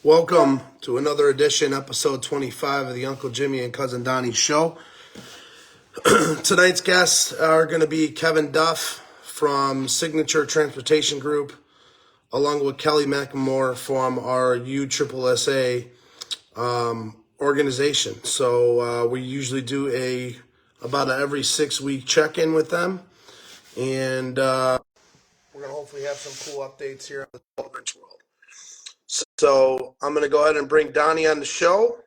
Welcome to another edition, episode 25 of the Uncle Jimmy and Cousin Donnie show. Tonight's guests are going to be Kevin Duff from Signature Transportation Group, along with Kelly Mclemore from our USSSA organization. So we usually do about a every 6 week check-in with them, and we're going to hopefully have some cool updates here on the development world. So I'm going to go ahead and bring Donnie on the show.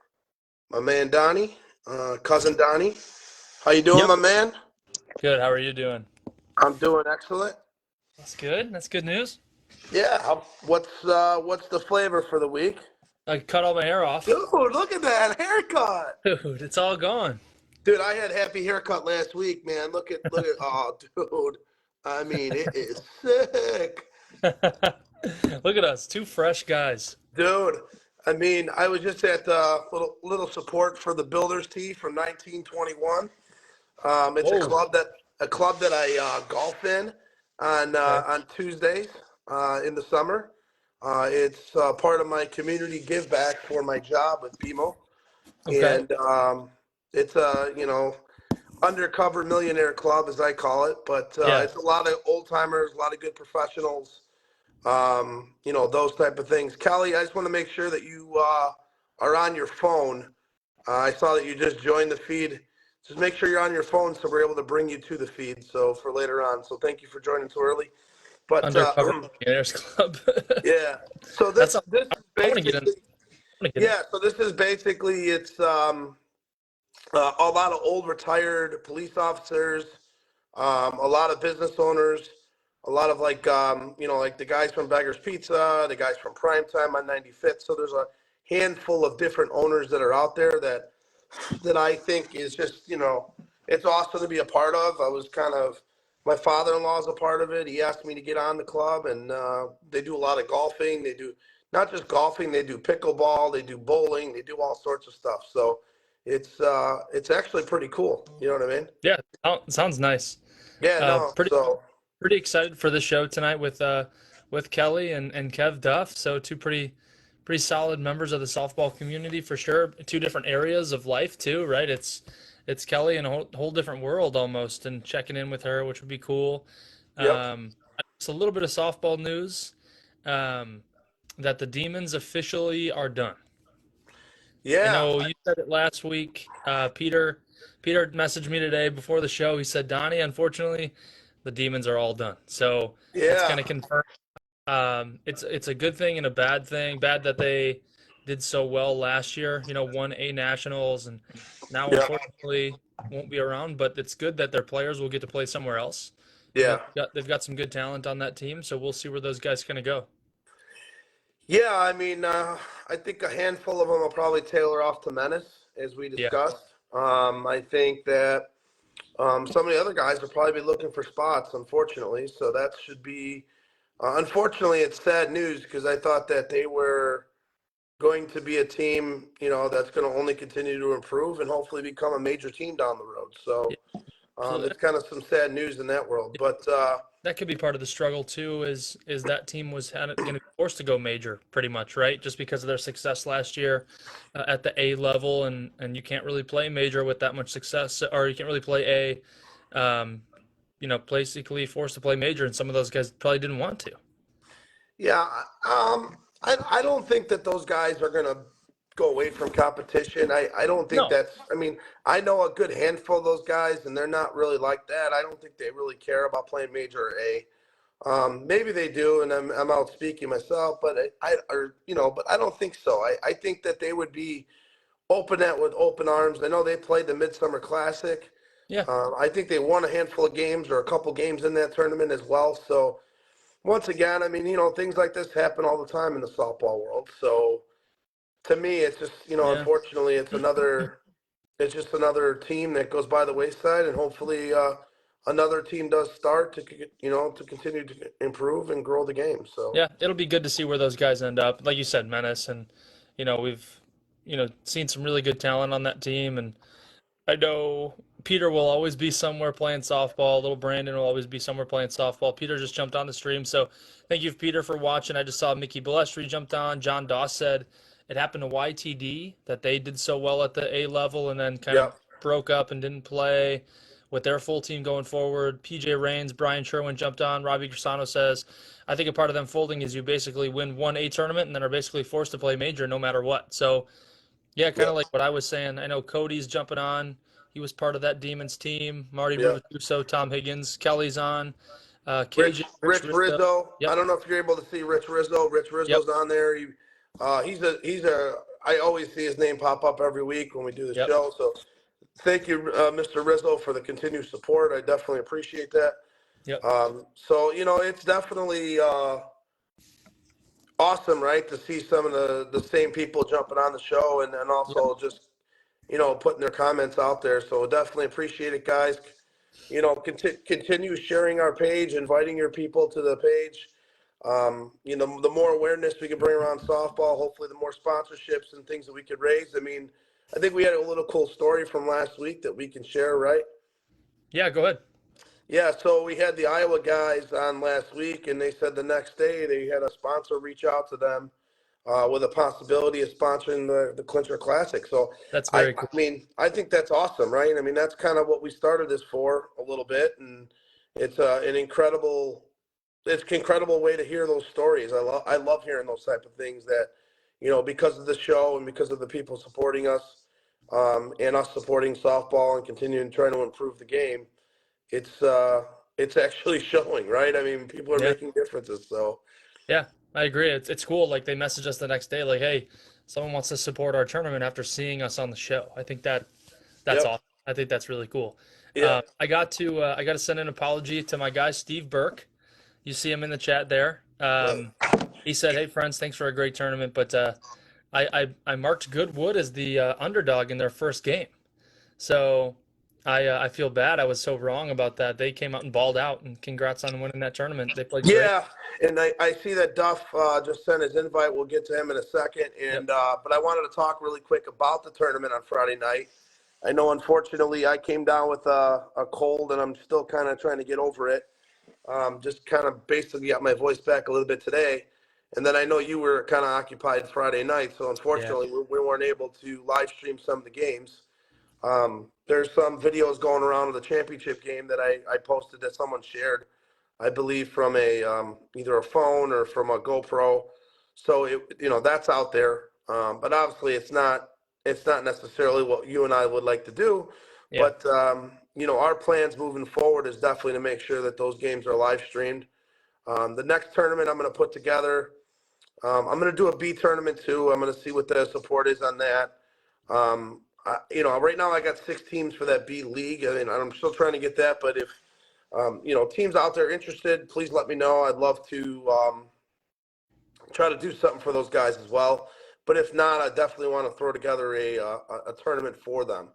My man Donnie, cousin Donnie. How you doing, Yep. my man? Good. How are you doing? I'm doing excellent. That's good. That's good news. Yeah. What's the flavor for the week? I cut all my hair off. Dude, look at that haircut. Dude, it's all gone. Dude, I had happy haircut last week, man. Look at oh dude. I mean, it is sick. Look at us, two fresh guys. Dude, I mean, I was just at the little support for the Builders Tee from 1921. It's a Whoa. club that I golf in Okay. on Tuesdays in the summer. It's part of my community give back for my job with BMO, Okay. and it's a undercover millionaire club as I call it. But Yeah. it's a lot of old timers, a lot of good professionals, those type of things. Kelly, I just want to make sure that you are on your phone. I saw that you just joined the feed. Just make sure you're on your phone so we're able to bring you to the feed. So for later on. So thank you for joining so early. But Undercover Millionaires Club. yeah. So That's all. this is I want to get in. basically I want to get in. So this is basically it's a lot of old retired police officers, a lot of business owners, a lot of like like the guys from Beggar's Pizza, the guys from Primetime on 95th. So there's a handful of different owners that are out there that I think is just, it's awesome to be a part of. My father-in-law is a part of it. He asked me to get on the club, and they do a lot of golfing. They do not just golfing, they do pickleball, they do bowling, they do all sorts of stuff. So it's actually pretty cool. You know what I mean? Yeah. Sounds nice. Yeah, no. Pretty So pretty excited for the show tonight with Kelly and Kev Duff. So two pretty solid members of the softball community for sure. Two different areas of life too, right? It's Kelly in a whole different world almost, and checking in with her, which would be cool. yep. Um, it's a little bit of softball news um, that the Demons officially are done. I Yeah. know you said it last week. Peter messaged me today before the show. He said, Donnie, unfortunately, the Demons are all done. So it's Yeah. kind of confirmed. It's a good thing and a bad thing. Bad that they did so well last year. Won A Nationals, and now Yeah. unfortunately won't be around. But it's good that their players will get to play somewhere else. Yeah. They've got some good talent on that team, so we'll see where those guys kind of go. Yeah, I mean, I think a handful of them will probably tailor off to Menace, as we Yeah, discussed. I think that some of the other guys will probably be looking for spots, unfortunately. So that should be, unfortunately, it's sad news because I thought that they were going to be a team, that's going to only continue to improve and hopefully become a major team down the road. So yeah, absolutely. it's kind of some sad news in that world. But That could be part of the struggle too. Is that team was going to be forced to go major, pretty much, right? Just because of their success last year at the A level, and you can't really play major with that much success, or you can't really play A. Basically forced to play major, and some of those guys probably didn't want to. yeah, I don't think that those guys are going to go away from competition. I don't think No, I mean, I know a good handful of those guys, and they're not really like that. I don't think they really care about playing major or A. Maybe they do, and I'm out speaking myself, but but I don't think so. I think that they would be open at with open arms. I know they played the Midsummer Classic. yeah, I think they won a handful of games or a couple games in that tournament as well. So once again, I mean, things like this happen all the time in the softball world. So to me, it's just, yeah. unfortunately, it's just another team that goes by the wayside, and hopefully another team does start to continue to improve and grow the game. So Yeah, it'll be good to see where those guys end up. Like you said, Menace, and we've seen some really good talent on that team, and I know Peter will always be somewhere playing softball. Little Brandon will always be somewhere playing softball. Peter just jumped on the stream, so thank you, Peter, for watching. I just saw Mickey Balestri jumped on. John Doss said it happened to YTD that they did so well at the A level and then kind of Yep. broke up and didn't play with their full team going forward. PJ Rains, Brian Sherwin jumped on. Robbie Grisano says, I think a part of them folding is you basically win one A tournament and then are basically forced to play major no matter what. So yeah, kind of Yep. like what I was saying. I know Cody's jumping on. He was part of that Demons team. Marty Yep. Ruvatuso, Tom Higgins, Kelly's on. KJ, Rich Rich Rizzo. Rizzo. I Yep, don't know if you're able to see Rich Rizzo. Rich yep, Rizzo's on there. He's a. I always see his name pop up every week when we do the yep, show. So thank you, Mr. Rizzo, for the continued support. I definitely appreciate that. yep. So it's definitely awesome, right, to see some of the same people jumping on the show and Yep. also just putting their comments out there. So definitely appreciate it, guys. Continue sharing our page, inviting your people to the page. The more awareness we can bring around softball, hopefully the more sponsorships and things that we could raise. I mean, I think we had a little cool story from last week that we can share, right? Yeah, go ahead. Yeah, so we had the Iowa guys on last week, and they said the next day they had a sponsor reach out to them with a possibility of sponsoring the Clincher Classic. So That's I, very I cool. mean, I think that's awesome, right? I mean, that's kind of what we started this for a little bit, and it's it's an incredible way to hear those stories. I love hearing those type of things that, because of the show and because of the people supporting us, and us supporting softball and continuing trying to improve the game. It's actually showing, right? I mean, people are Yeah, making differences. So, yeah, I agree. It's cool. Like they message us the next day, like, hey, someone wants to support our tournament after seeing us on the show. I think that's yep, awesome. I think that's really cool. yep, I got to send an apology to my guy Steve Burke. You see him in the chat there. right. He said, "Hey friends, thanks for a great tournament, but I marked Goodwood as the underdog in their first game, so I feel bad. I was so wrong about that. They came out and balled out, and congrats on winning that tournament. They played great. Yeah, and I see that Duff just sent his invite. We'll get to him in a second. Yep, And but I wanted to talk really quick about the tournament on Friday night. I know, unfortunately, I came down with a cold, and I'm still kind of trying to get over it. Just kind of basically got my voice back a little bit today. And then I know you were kind of occupied Friday night, so yeah, unfortunately we weren't able to live stream some of the games. There's some videos going around of the championship game that I posted that someone shared, I believe from either a phone or from a GoPro. So that's out there. But obviously it's not necessarily what you and I would like to do. yeah, But our plans moving forward is definitely to make sure that those games are live streamed. The next tournament I'm going to put together, I'm going to do a B tournament too. I'm going to see what the support is on that. Right now I got 6 teams for that B league. I mean, I'm still trying to get that, but if teams out there interested, please let me know. I'd love to try to do something for those guys as well. But if not, I definitely want to throw together a tournament for them.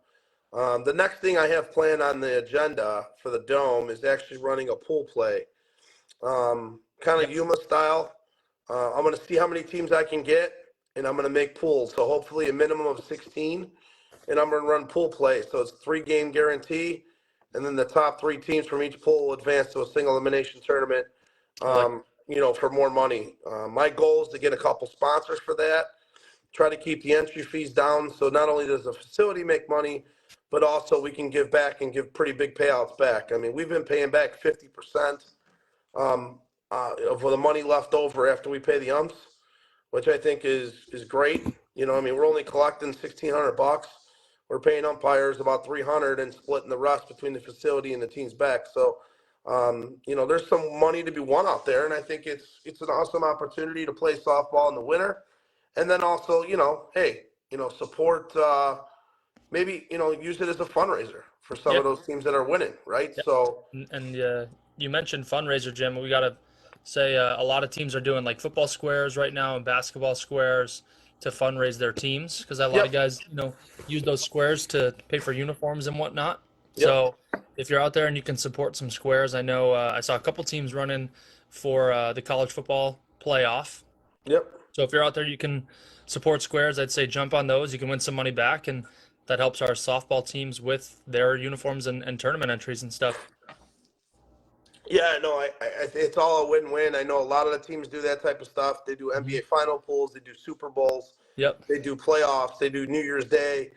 The next thing I have planned on the agenda for the Dome is actually running a pool play, kind of yep, Yuma style. I'm going to see how many teams I can get, and I'm going to make pools. So hopefully a minimum of 16, and I'm going to run pool play. So it's 3-game guarantee, and then the top 3 teams from each pool will advance to a single elimination tournament, I like. for more money. My goal is to get a couple sponsors for that, try to keep the entry fees down. So not only does the facility make money, but also we can give back and give pretty big payouts back. I mean, we've been paying back 50% of the money left over after we pay the umps, which I think is great. I mean, we're only collecting $1,600. We're paying umpires about 300 and splitting the rest between the facility and the team's back. So, there's some money to be won out there, and I think it's an awesome opportunity to play softball in the winter, and then also, hey, support. Maybe use it as a fundraiser for some Yeah, of those teams that are winning, right? yeah. So, And you mentioned fundraiser, Jim. We gotta say a lot of teams are doing like football squares right now and basketball squares to fundraise their teams because a lot of yep, guys, use those squares to pay for uniforms and whatnot. yep, So if you're out there and you can support some squares, I know I saw a couple teams running for the college football playoff. yep. So if you're out there, you can support squares. I'd say jump on those. You can win some money back, and that helps our softball teams with their uniforms and tournament entries and stuff. Yeah, no, it's all a win-win. I know a lot of the teams do that type of stuff. They do Mhm. NBA final pools, they do Super Bowls, Yep. they do playoffs, they do New Year's Day.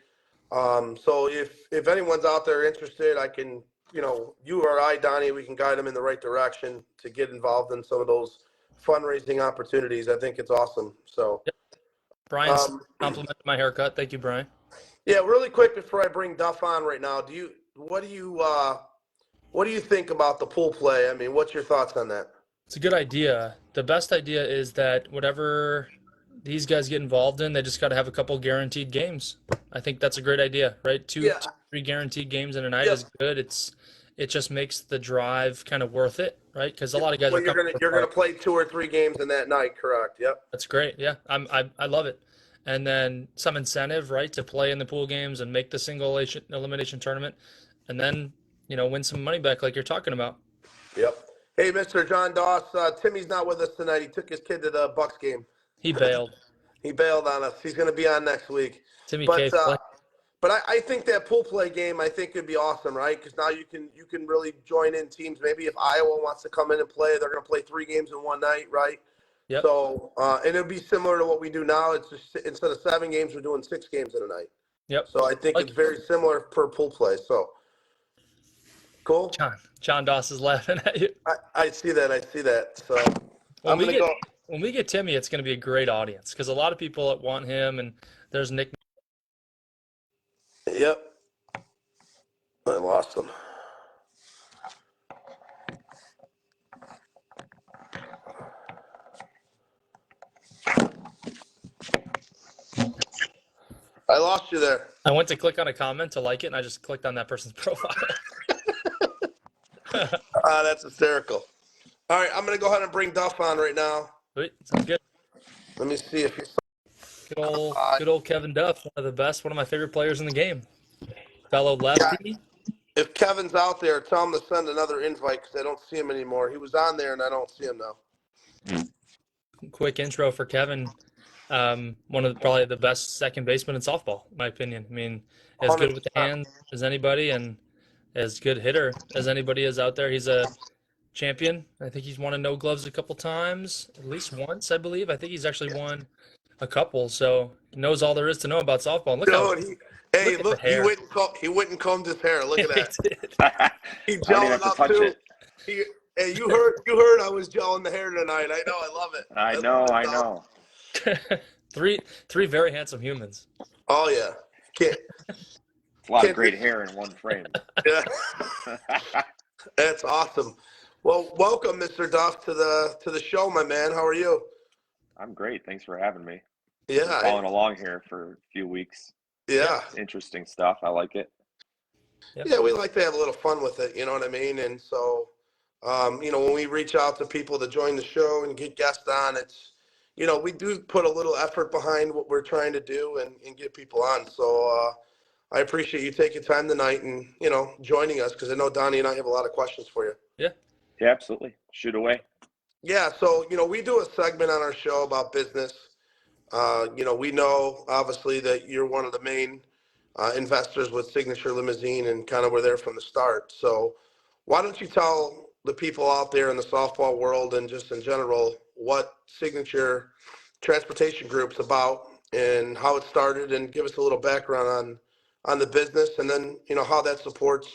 So if anyone's out there interested, I can, you or I, Donnie, we can guide them in the right direction to get involved in some of those fundraising opportunities. I think it's awesome. So, Yep. Brian's um, complimented my haircut. Thank you, Brian. yeah, really quick before I bring Duff on right now, what do you think about the pool play? I mean, what's your thoughts on that? It's a good idea. The best idea is that whatever these guys get involved in, they just got to have a couple guaranteed games. I think that's a great idea, right? Yeah. Two, three guaranteed games in a night Yep. is good. It just makes the drive kind of worth it, right? Because a lot of guys Well, are coming from you're far. gonna play 2 or 3 games in that night, correct? Yep. That's great. Yeah, I love it. And then some incentive, right, to play in the pool games and make the single elimination tournament, and then win some money back like you're talking about. Yep. Hey, Mr. John Doss, Timmy's not with us tonight. He took his kid to the Bucks game. He bailed. He bailed on us. He's going to be on next week. Timmy But K play. I think that pool play game I think could be awesome, right? Because now you can really join in teams. Maybe if Iowa wants to come in and play, they're going to play 3 games in one night, right? Yep. So and it'll be similar to what we do now. It's just instead of 7 games, we're doing 6 games in a night. Yep. So I think it's very similar per pool play. So cool. John Doss is laughing at you. I see that. I see that. So When we get Timmy, it's going to be a great audience because a lot of people want him, and there's Nick. Yep. I lost him. I lost you there. I went to click on a comment to like it, and I just clicked on that person's profile. That's hysterical. All right, I'm going to go ahead and bring Duff on right now. Sweet, sounds good. Let me see if he's. Good old Kevin Duff, one of the best, one of my favorite players in the game. Fellow lefty. Yeah, if Kevin's out there, tell him to send another invite because I don't see him anymore. He was on there and I don't see him now. Quick intro for Kevin. One of probably the best second basemen in softball, in my opinion. I mean, as good with the 100%. hands as anybody, and as good hitter as anybody is out there. He's a champion. I think he's won a no gloves a couple times, at least once, I believe. I think he's actually won a couple, so he knows all there is to know about softball. And look, he went and combed his hair. Look at that. He's gelling up too. Hey, you heard I was gelling the hair tonight. I know, I love it. I know. Three very handsome humans. Oh yeah. A lot of great hair in one frame. Yeah. That's awesome. Well, welcome, Mr. Duff, to the show, my man. How are you? I'm great. Thanks for having me. Yeah. Following along here for a few weeks. Yeah. Interesting stuff. I like it. Yep. Yeah, we like to have a little fun with it, you know what I mean? And so, when we reach out to people to join the show and get guests on, it's, we do put a little effort behind what we're trying to do and get people on. So I appreciate you taking time tonight and, joining us because I know Donnie and I have a lot of questions for you. Yeah. Yeah, absolutely. Shoot away. Yeah, so, we do a segment on our show about business. We know, obviously, that you're one of the main investors with Signature Limousine and kind of were there from the start. So why don't you tell the people out there in the softball world and just in general what Signature Transportation Group's about and how it started and give us a little background on the business and then, how that supports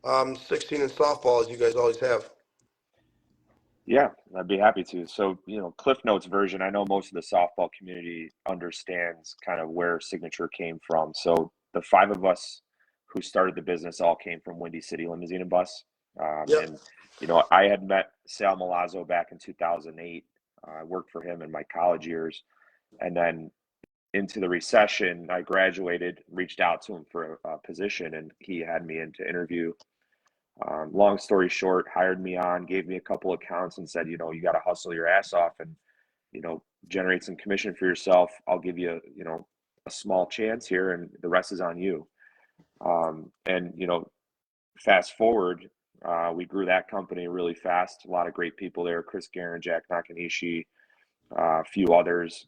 16 in softball as you guys always have. Yeah, I'd be happy to. So, Cliff Notes version, I know most of the softball community understands kind of where Signature came from. So the 5 of us who started the business all came from Windy City Limousine and Bus. Yep. And, I had met Sal Milazzo back in 2008. I worked for him in my college years. And then into the recession, I graduated, reached out to him for a position, and he had me in to interview. Long story short, hired me on, gave me a couple accounts and said, you got to hustle your ass off and, generate some commission for yourself. I'll give you, a small chance here and the rest is on you. And, fast forward, we grew that company really fast. A lot of great people there, Chris Guerin, Jack Nakanishi, a few others.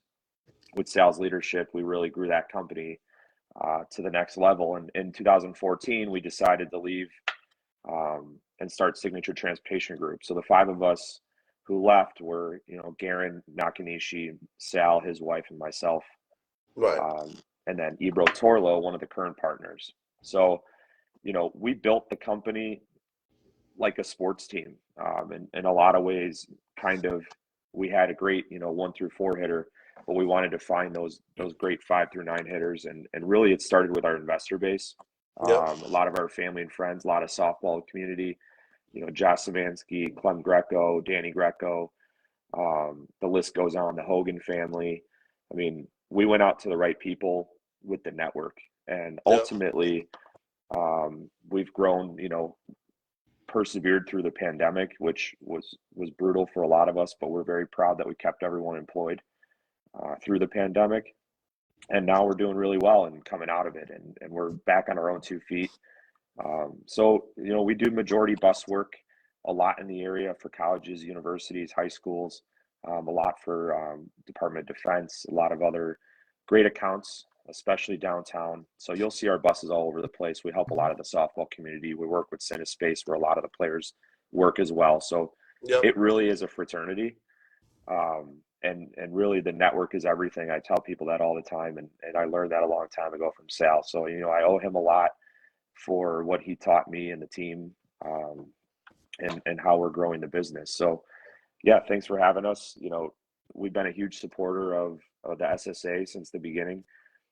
With Sal's leadership, we really grew that company. to the next level. And in 2014, we decided to leave and start Signature Transportation Group. So the 5 of us who left were, Garen Nakanishi, Sal, his wife, and myself. Right. And then Ebro Torlo, one of the current partners. So, we built the company like a sports team. In a lot of ways, we had a great, 1 through 4 hitter, but we wanted to find those great 5 through 9 hitters. And really it started with our investor base. Yep. A lot of our family and friends, a lot of softball community, Josh Savansky, Clem Greco, Danny Greco, the list goes on, the Hogan family. I mean, we went out to the right people with the network, and ultimately we've grown, persevered through the pandemic, which was brutal for a lot of us, but we're very proud that we kept everyone employed through the pandemic. And now we're doing really well and coming out of it, and we're back on our own 2 feet. So, we do majority bus work, a lot in the area for colleges, universities, high schools, a lot for Department of Defense, a lot of other great accounts, especially downtown. So you'll see our buses all over the place. We help a lot of the softball community. We work with Center Space, where a lot of the players work as well. So it really is a fraternity. And really the network is everything. I tell people that all the time. And I learned that a long time ago from Sal. So, I owe him a lot for what he taught me and the team, and how we're growing the business. So yeah, thanks for having us. We've been a huge supporter of the SSA since the beginning.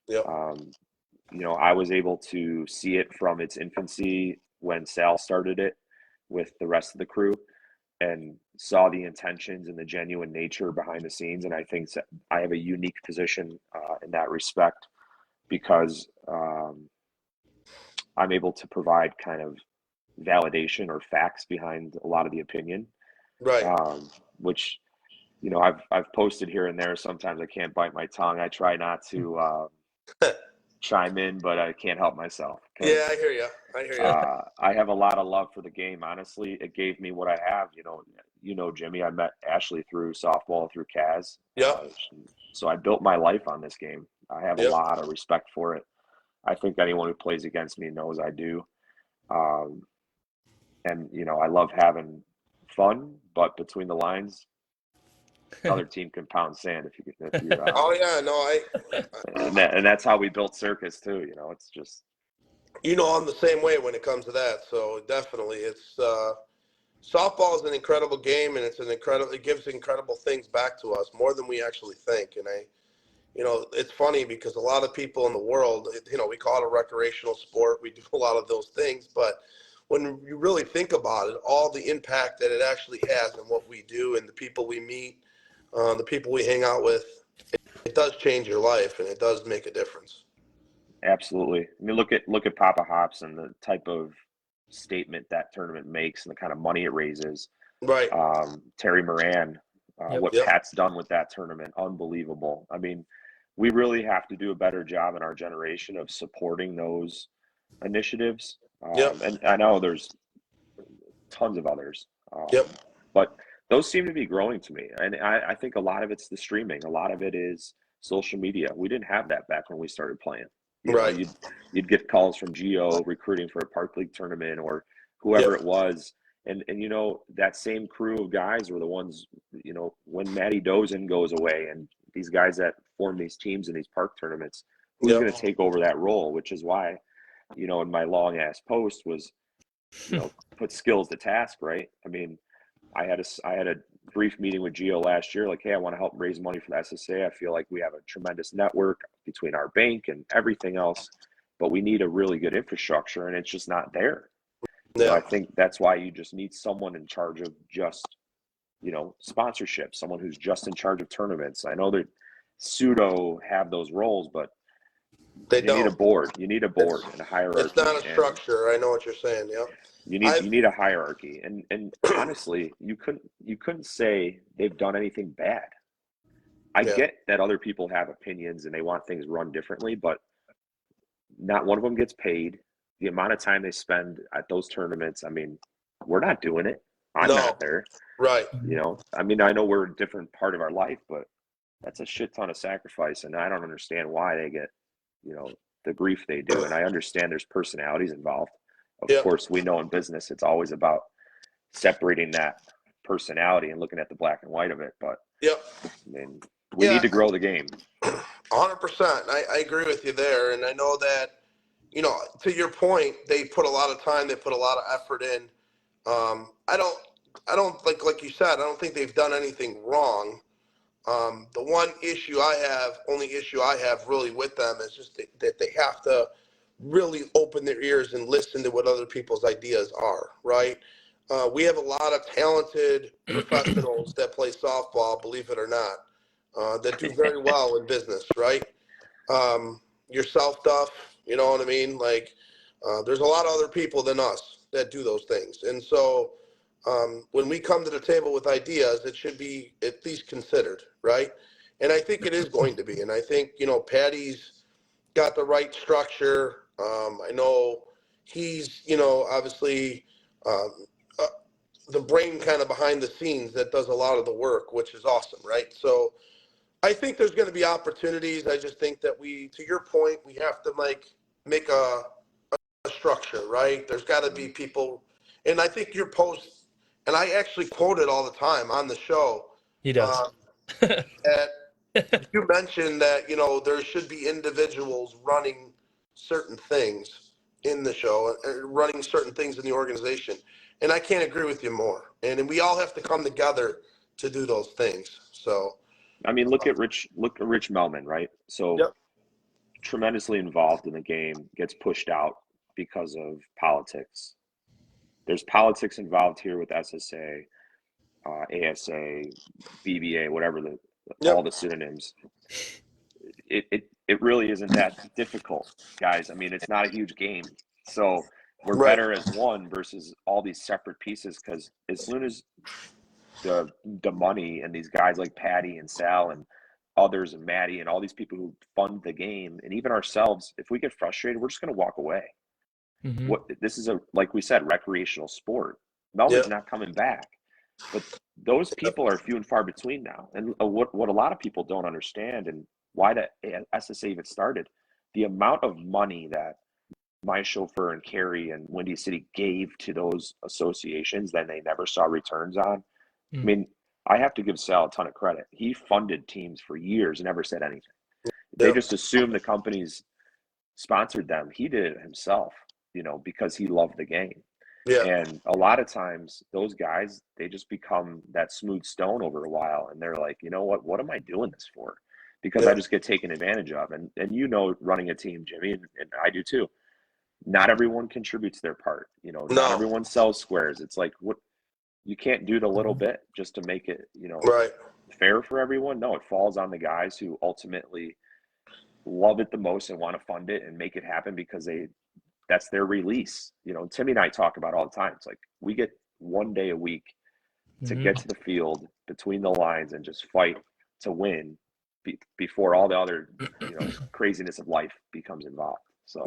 Yep. I was able to see it from its infancy when Sal started it with the rest of the crew, and saw the intentions and the genuine nature behind the scenes. And I think I have a unique position in that respect, because I'm able to provide kind of validation or facts behind a lot of the opinion, Right. which, I've posted here and there. Sometimes I can't bite my tongue. I try not to chime in, but I can't help myself. Yeah, I hear you. I have a lot of love for the game. Honestly, it gave me what I have. Jimmy, I met Ashley through softball, through Kaz. Yep. So I built my life on this game. I have a lot of respect for it. I think anyone who plays against me knows I do. And, I love having fun, but between the lines, other team can pound sand if you Oh yeah, no, and that's how we built Circus too. It's just, I'm the same way when it comes to that. So definitely, it's softball is an incredible game, and it gives incredible things back to us, more than we actually think. And it's funny because a lot of people in the world, we call it a recreational sport. We do a lot of those things, but when you really think about it, all the impact that it actually has on what we do and the people we meet, the people we hang out with, it does change your life, and it does make a difference. absolutely. I mean, look at Papa Hops and the type of statement that tournament makes and the kind of money it raises. Right. Terry Moran, what Pat's done with that tournament, unbelievable. I mean, we really have to do a better job in our generation of supporting those initiatives. And I know there's tons of others. But those seem to be growing to me. And I think a lot of it's the streaming. A lot of it is social media. We didn't have that back when we started playing. You'd get calls from Geo recruiting for a Park League tournament or whoever it was. And that same crew of guys were the ones, when Matty Dozen goes away and these guys that form these teams in these park tournaments, who's going to take over that role? Which is why, in my long ass post was, put skills to task, right? I mean, I had a brief meeting with Geo last year, like, hey, I want to help raise money for the SSA. I feel like we have a tremendous network between our bank and everything else, but we need a really good infrastructure, and it's just not there. I think that's why you just need someone in charge of just, sponsorship, someone who's just in charge of tournaments. I know that pseudo have those roles, but they don't. Need a board. You need a board and a hierarchy. It's not a structure. I know what you're saying. Yeah. You need a hierarchy, and honestly, you couldn't say they've done anything bad. I get that other people have opinions and they want things run differently, but not one of them gets paid. The amount of time they spend at those tournaments, I mean, we're not doing it. I'm not there. Right. I mean, I know we're a different part of our life, but that's a shit ton of sacrifice, and I don't understand why they get, the grief they do. And I understand there's personalities involved. Of Yep. course, we know in business it's always about separating that personality and looking at the black and white of it. But Yep. I mean, we need to grow the game. 100%. I agree with you there. And I know that, you know, to your point, they put a lot of time, they put a lot of effort in. I don't think, like you said, I don't think they've done anything wrong. The one only issue I have really with them is just that they have to really open their ears and listen to what other people's ideas are, right? We have a lot of talented professionals that play softball, believe it or not, that do very well in business, right? Yourself, Duff, you know what I mean? Like, there's a lot of other people than us that do those things. And so when we come to the table with ideas, it should be at least considered, right? And I think it is going to be. And I think, you know, Patty's got the right structure. I know he's, you know, obviously the brain kind of behind the scenes that does a lot of the work, which is awesome, right? So I think there's going to be opportunities. I just think that to your point, we have to make a structure, right? There's got to be people, and I think your post, and I actually quote it all the time on the show. He does. That you mentioned that, you know, there should be individuals running certain things in the show and running certain things in the organization. And I can't agree with you more. And we all have to come together to do those things. So, I mean, look at Rich Melman, right? So yep. tremendously involved in the game, gets pushed out because of politics. There's politics involved here with SSA, ASA, BBA, whatever all the synonyms. It really isn't that difficult, guys. I mean, it's not a huge game. So we're better as one versus all these separate pieces, because as soon as the money and these guys like Patty and Sal and others and Maddie and all these people who fund the game, and even ourselves, if we get frustrated, we're just going to walk away. Mm-hmm. This is like we said, recreational sport. Melvin's not coming back, but those people are few and far between now. And what a lot of people don't understand, and why the SSA even started, the amount of money that my chauffeur and Carrie and Windy City gave to those associations that they never saw returns on. I mean, I have to give Sal a ton of credit. He funded teams for years and never said anything. They just assumed the companies sponsored them. He did it himself, you know, because he loved the game. Yeah. And a lot of times those guys, they just become that smooth stone over a while. And they're like, you know what am I doing this for? Because I just get taken advantage of. And you know, running a team, Jimmy, and I do too. Not everyone contributes their part. You know, not everyone sells squares. It's like, what, you can't do the little bit just to make it, you know, fair for everyone. No, it falls on the guys who ultimately love it the most and want to fund it and make it happen because that's their release. You know, Timmy and I talk about all the time. It's like, we get one day a week to get to the field between the lines and just fight to win before all the other, you know, craziness of life becomes involved. So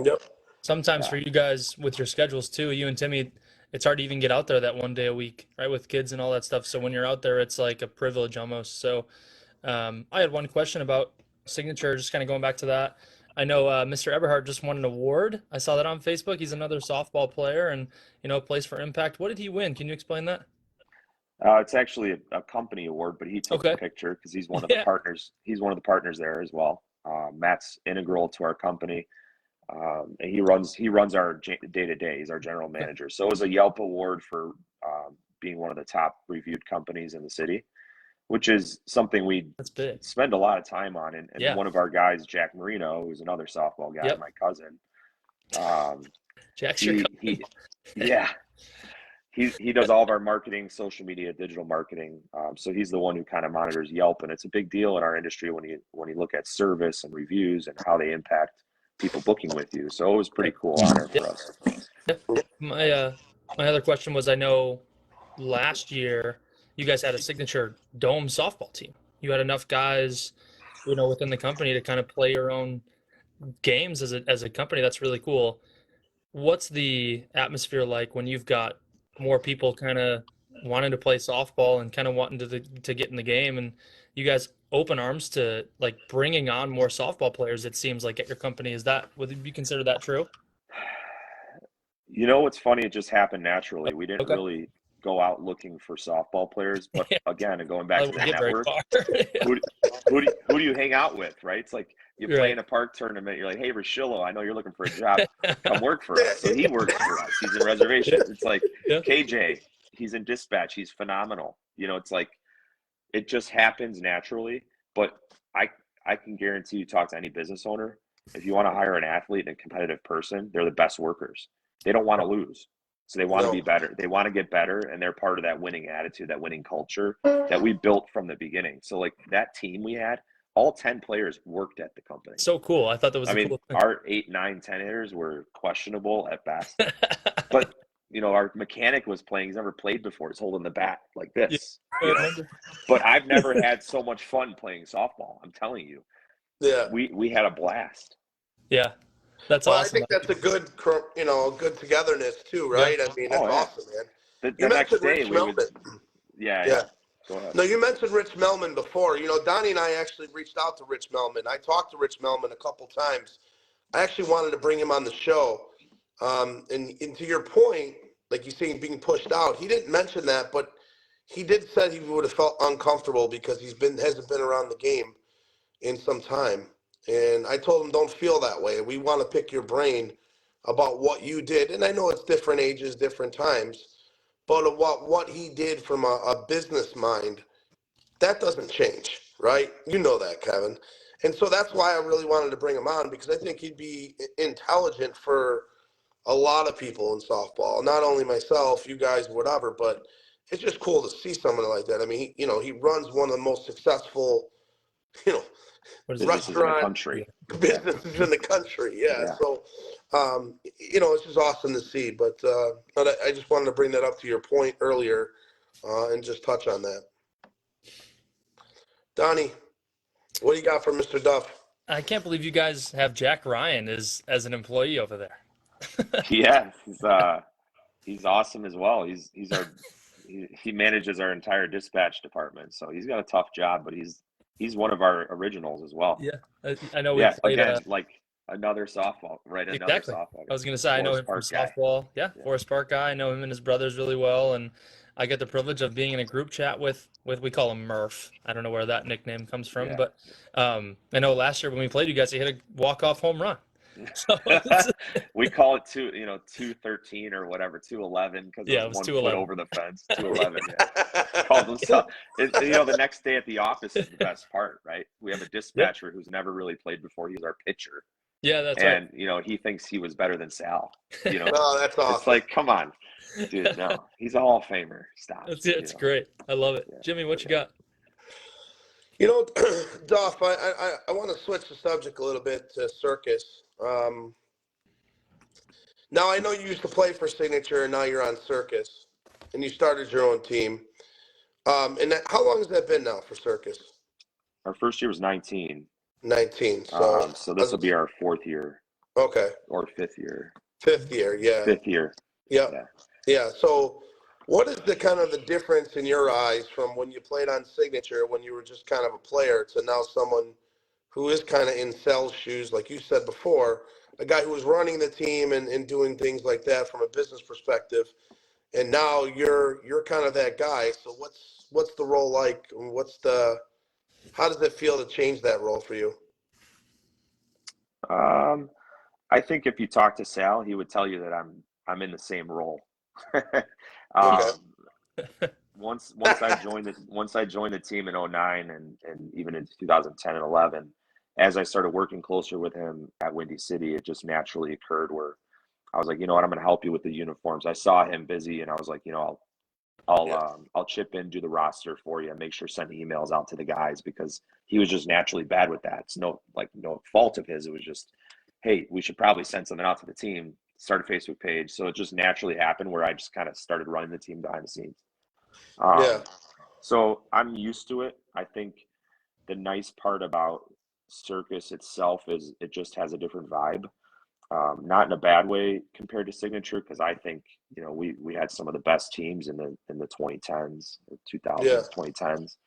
sometimes for you guys with your schedules too, you and Timmy, it's hard to even get out there that one day a week, right? With kids and all that stuff. So when you're out there, it's like a privilege almost. So I had one question about signature, just kind of going back to that. I know Mr. Eberhardt just won an award. I saw that on Facebook. He's another softball player and, you know, plays for Impact. What did he win? Can you explain that? It's actually a company award, but he took the picture because he's one of the partners. He's one of the partners there as well. Matt's integral to our company. And he runs our day-to-day. He's our general manager. So it was a Yelp award for being one of the top reviewed companies in the city, which is something we spend a lot of time on. And one of our guys, Jack Marino, who's another softball guy, my cousin. Jack's he does all of our marketing, social media, digital marketing. So he's the one who kind of monitors Yelp, and it's a big deal in our industry when you look at service and reviews and how they impact people booking with you. So it was pretty cool honor for us. My other question was, I know last year you guys had a signature dome softball team. You had enough guys, you know, within the company to kind of play your own games as a company. That's really cool. What's the atmosphere like when you've got more people kind of wanting to play softball and kind of wanting to get in the game, and you guys open arms to like bringing on more softball players, it seems like, at your company. Would you consider that true? You know what's funny? It just happened naturally. We didn't Okay. really go out looking for softball players, but Yeah, again, and going back I to the wouldn't get very network, far. Yeah. who do you hang out with, right? It's like you play Right. in a park tournament. You're like, hey, Rashillo, I know you're looking for a job. Come work for us. So he works for us. He's in Yeah. reservations. It's like Yeah. KJ. He's in dispatch. He's phenomenal. It's like it just happens naturally. But I I can guarantee you, talk to any business owner. If you want to hire an athlete and a competitive person, they're the best workers. They don't want to lose. So they want to No. be better. They want to get better, and they're part of that winning attitude, that winning culture that we built from the beginning. So like that team we had, all 10 players worked at the company. So cool. I thought that was I a mean, cool thing. our 8, 9, 10 hitters were questionable at best. But our mechanic was playing. He's never played before. He's holding the bat like Yeah, this. I remember. But I've never had so much fun playing softball. I'm telling you, Yeah. we had a blast. Yeah, that's Well, I awesome. think that's a good, good togetherness too, Yeah. right? I mean, that's Oh yeah. awesome, man. The You next mentioned day Rich we would. Melman. Yeah. Yeah. Go ahead. No, you mentioned Rich Melman before. Donnie and I actually reached out to Rich Melman. I talked to Rich Melman a couple times. I actually wanted to bring him on the show. And to your point, like you saying being pushed out, he didn't mention that, but he did say he would have felt uncomfortable because hasn't been around the game in some time. And I told him, don't feel that way. We want to pick your brain about what you did. And I know it's different ages, different times, but what he did from a business mind, that doesn't change, right? You know that, Kevin. And so that's why I really wanted to bring him on, because I think he'd be intelligent for a lot of people in softball, not only myself, you guys, whatever, but it's just cool to see someone like that. I mean, he runs one of the most successful, you know, What is it? Businesses in the restaurant country. businesses in the country. Yeah. Yeah. So, it's just awesome to see. But I just wanted to bring that up to your point earlier, and just touch on that. Donnie, what do you got for Mr. Duff? I can't believe you guys have Jack Ryan as an employee over there. Yeah. He's awesome as well. He manages our entire dispatch department. So he's got a tough job, but he's one of our originals as well. Yeah, I know we Yeah. played. Again, like another softball, right? Another Exactly. softball. I was gonna say I know him from Forest Park guy. softball. Yeah, Yeah. Forest Park guy. I know him and his brothers really well, and I get the privilege of being in a group chat with we call him Murph. I don't know where that nickname comes from, Yeah. but I know last year when we played you guys, he hit a walk-off home run. So We call it 213 or whatever, 211 because Yeah, it it was was 1 foot 211. over the fence. 211. Yeah. Called himself. The next day at the office is the best part, right? We have a dispatcher who's never really played before. He's our pitcher, Yeah, that's right. and he thinks he was better than Sal. Oh, that's awesome. It's like, come on, dude. No, he's a Hall of Famer. Stop. It's great. I love it. Yeah. Jimmy, what you got? Duff, I want to switch the subject a little bit to Circus. Now, I know you used to play for Signature, and now you're on Circus, and you started your own team. How long has that been now for Circus? Our first year was 19. 19. So this will be our 4th year. Okay. Or 5th year. 5th year, yeah. 5th year. Yep. Yeah. So what is the kind of the difference in your eyes from when you played on Signature, when you were just kind of a player, to now someone who is kind of in Sal's shoes, like you said before, a guy who was running the team and doing things like that from a business perspective, and now you're kind of that guy. So what's the role like? How does it feel to change that role for you? I think if you talk to Sal, he would tell you that I'm in the same role. Okay. Once I joined the team in 09 and even in 2010 and 11, as I started working closer with him at Windy City, it just naturally occurred where I was like, you know what, I'm going to help you with the uniforms. I saw him busy, and I was like, I'll chip in, do the roster for you, and make sure send emails out to the guys, because he was just naturally bad with that. It's no fault of his. It was just, hey, we should probably send something out to the team, start a Facebook page. So it just naturally happened where I just kind of started running the team behind the scenes. So I'm used to it. I think the nice part about Circus itself is it just has a different vibe. Not in a bad way compared to Signature, because I think we had some of the best teams in the 2010s, 2000s, 2010s.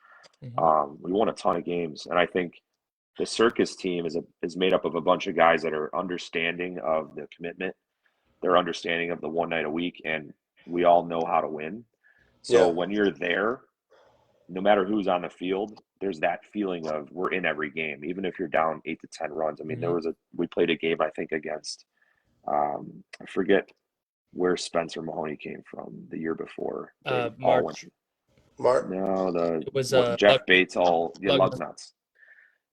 We won a ton of games, and I think the circus team is made up of a bunch of guys that are understanding of the commitment. They're understanding of the one night a week, and we all know how to win. So Yeah. when you're there, no matter who's on the field, there's that feeling of we're in every game, even if you're down 8 to 10 runs. I mean, we played a game, I think, against I forget where Spencer Mahoney came from the year before. They all went. Mark? No, It was Jeff Bates, Lug Nuts.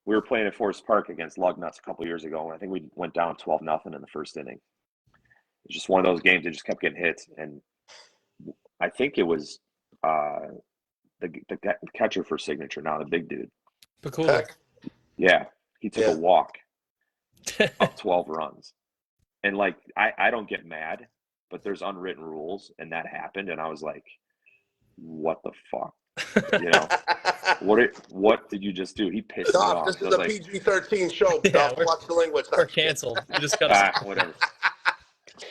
We were playing at Forest Park against Lug Nuts a couple years ago, and I think we went down 12-0 in the first inning. It's just one of those games that just kept getting hit, and I think it was the catcher for Signature now, the big dude. Pakula. Yeah, he took a walk up 12 runs. And, like, I don't get mad, but there's unwritten rules, and that happened, and I was like, what the fuck? You know, what did you just do? He pissed me off. This is a PG-13 show. Duff, watch the language. We're canceled. You just got whatever.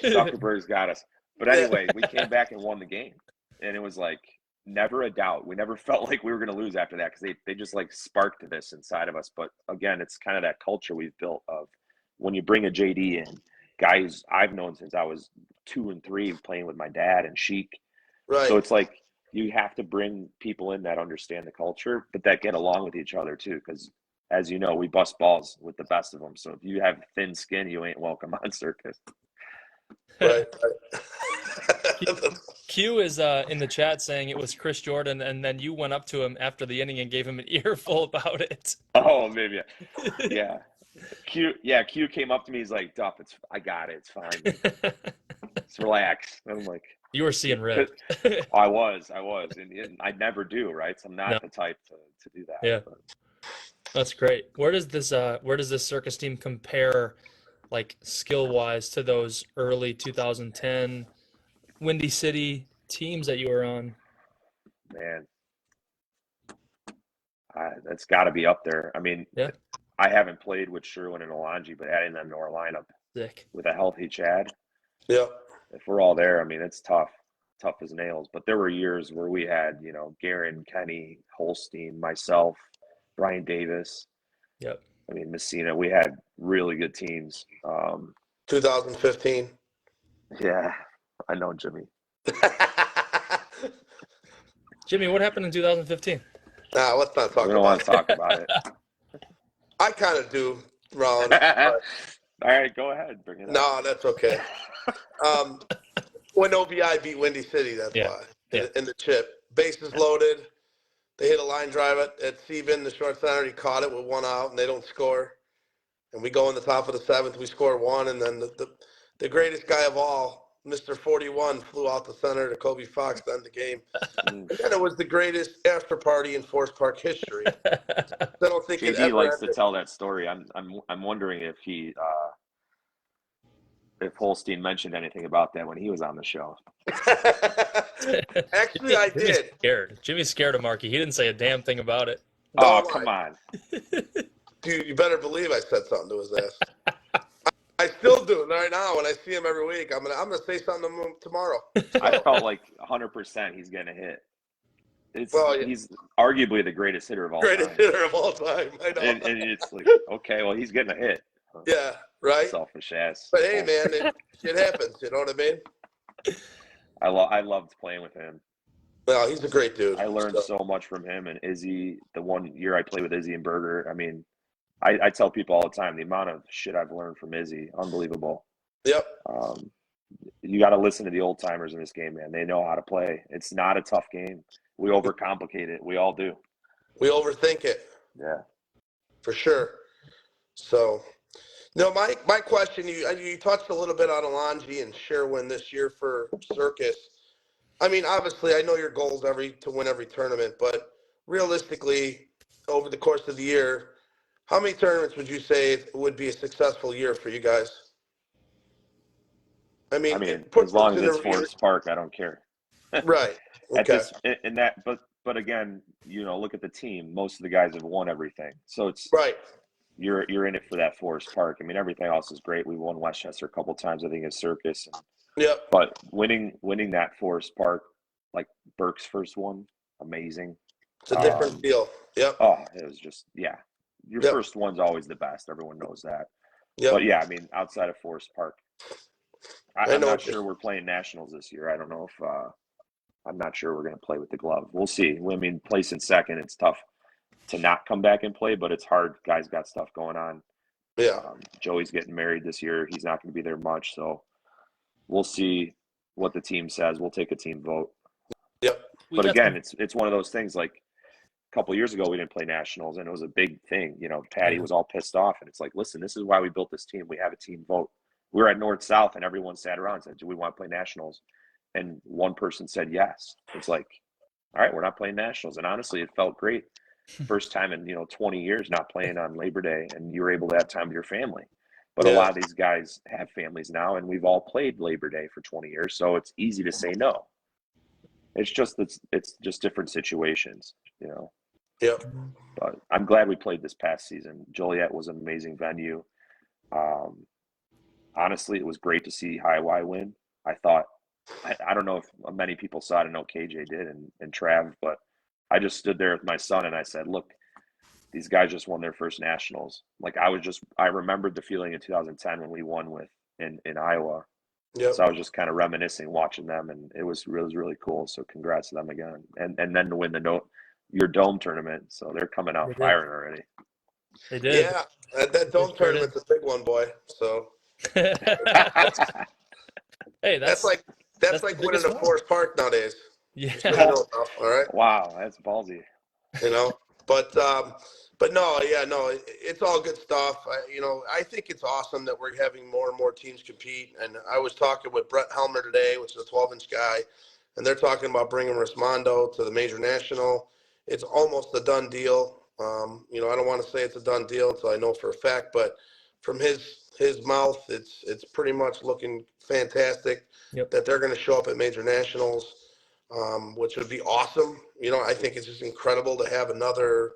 Zuckerberg's got us. But anyway, we came back and won the game, and it was like never a doubt. We never felt like we were going to lose after that because they just like sparked this inside of us. But again, it's kind of that culture we've built of when you bring a JD in, guys I've known since I was 2 and 3 playing with my dad and Sheik. Right. So it's like you have to bring people in that understand the culture, but that get along with each other too. Because as you know, we bust balls with the best of them. So if you have thin skin, you ain't welcome on circus. Right. Q is in the chat saying it was Chris Jordan, and then you went up to him after the inning and gave him an earful about it. Oh, maybe. Yeah. Q came up to me. He's like, Duff, I got it. It's fine. Just relax. And I'm like, you were seeing red. I was. And I never do, right? So I'm not the type to do that. Yeah. But. That's great. Where does this circus team compare, like, skill-wise to those early 2010 Windy City teams that you were on? Man, that's got to be up there. I mean, yeah. I haven't played with Sherwin and Alonji, but adding them to our lineup with a healthy Chad, if we're all there, I mean, it's tough as nails. But there were years where we had, you know, Guerin, Kenny, Holstein, myself, Brian Davis. Yep. I mean, Messina. We had really good teams. 2015. Yeah, I know, Jimmy. Jimmy, what happened in 2015? Nah, let's not talk about it. We don't want to talk about it. I kind of do, Rollins. All right, go ahead. Bring it up. No, that's okay. When OBI beat Windy City, that's why. In the chip. Bases loaded. They hit a line drive at Sebin. The short center, he caught it with 1 out, and they don't score. And we go in the top of the 7th. We score 1, and then the greatest guy of all, Mr. 41, flew out the center to Kobe Fox to end the game. And it was the greatest after party in Forest Park history. I don't think JD likes to tell that story. I'm wondering if if Holstein mentioned anything about that when he was on the show. Actually, I did. Jimmy's scared of Marky. He didn't say a damn thing about it. Oh, come on. Dude, you better believe I said something to his ass. I still do right now. When I see him every week, I'm gonna say something to him tomorrow. I felt like 100% he's getting a hit. He's arguably the greatest hitter of all time. Greatest hitter of all time. I know. And it's like, okay, well, he's getting a hit. Yeah, right. Selfish ass. But hey, man, it happens. You know what I mean? I loved playing with him. Well, he's a great dude. I learned so much from him and Izzy. The 1 year I played with Izzy and Berger, I mean, I tell people all the time the amount of shit I've learned from Izzy, unbelievable. Yep. You got to listen to the old timers in this game, man. They know how to play. It's not a tough game. We overcomplicate it. We all do. We overthink it. Yeah. For sure. So, no, my question, you touched a little bit on Alonji and Sherwin this year for Circus. I mean, obviously, I know your goal is to win every tournament, but realistically, over the course of the year, how many tournaments would you say would be a successful year for you guys? I mean as long as it's Forest Park, I don't care. Right. Okay. But again, you know, look at the team. Most of the guys have won everything, so it's right. You're in it for that Forest Park. I mean, everything else is great. We won Westchester a couple times, I think, at Circus. Yep. But winning that Forest Park, like Burke's first one, amazing. It's a different feel. Yep. Oh, it was just, yeah. Your Yep. first one's always the best. Everyone knows that. Yep. But yeah, I mean, outside of Forest Park, I'm know not what you're- sure we're playing nationals this year. I don't know if I'm not sure we're going to play with the glove. We'll see. I mean, placing second, it's tough to not come back and play, but it's hard. Guys got stuff going on. Yeah. Joey's getting married this year. He's not going to be there much, so we'll see what the team says. We'll take a team vote. Yep. But again, it's one of those things like a couple of years ago we didn't play nationals and it was a big thing. You know, Patty was all pissed off and it's like, listen, this is why we built this team. We have a team vote. We were at North South and everyone sat around and said, do we want to play nationals? And one person said yes. It's like, all right, we're not playing nationals. And honestly, it felt great. First time in 20 years not playing on Labor Day, and you were able to have time with your family. But a lot of these guys have families now, and we've all played Labor Day for 20 years, so it's easy to say no. It's just different situations, Yep. But I'm glad we played this past season. Joliet was an amazing venue. Honestly, it was great to see High Y win. I thought, I don't know if many people saw it. I know KJ did and Trav, but I just stood there with my son and I said, look, these guys just won their first nationals. Like I remembered the feeling in 2010 when we won in Iowa. Yep. So I was just kind of reminiscing, watching them, and it was really cool. So congrats to them again, and then to win your dome tournament. So they're coming out firing already. They did. Yeah, that dome tournament's a big one, boy. So hey, that's like winning a Forest Park nowadays. Yeah. All right. Wow, that's ballsy. But no, it's all good stuff. I think it's awesome that we're having more and more teams compete. And I was talking with Brett Helmer today, which is a 12-inch guy, and they're talking about bringing Rismondo to the major national. It's almost a done deal. I don't want to say it's a done deal until I know for a fact, but from his mouth, it's pretty much looking fantastic that they're going to show up at major nationals, which would be awesome. I think it's just incredible to have another,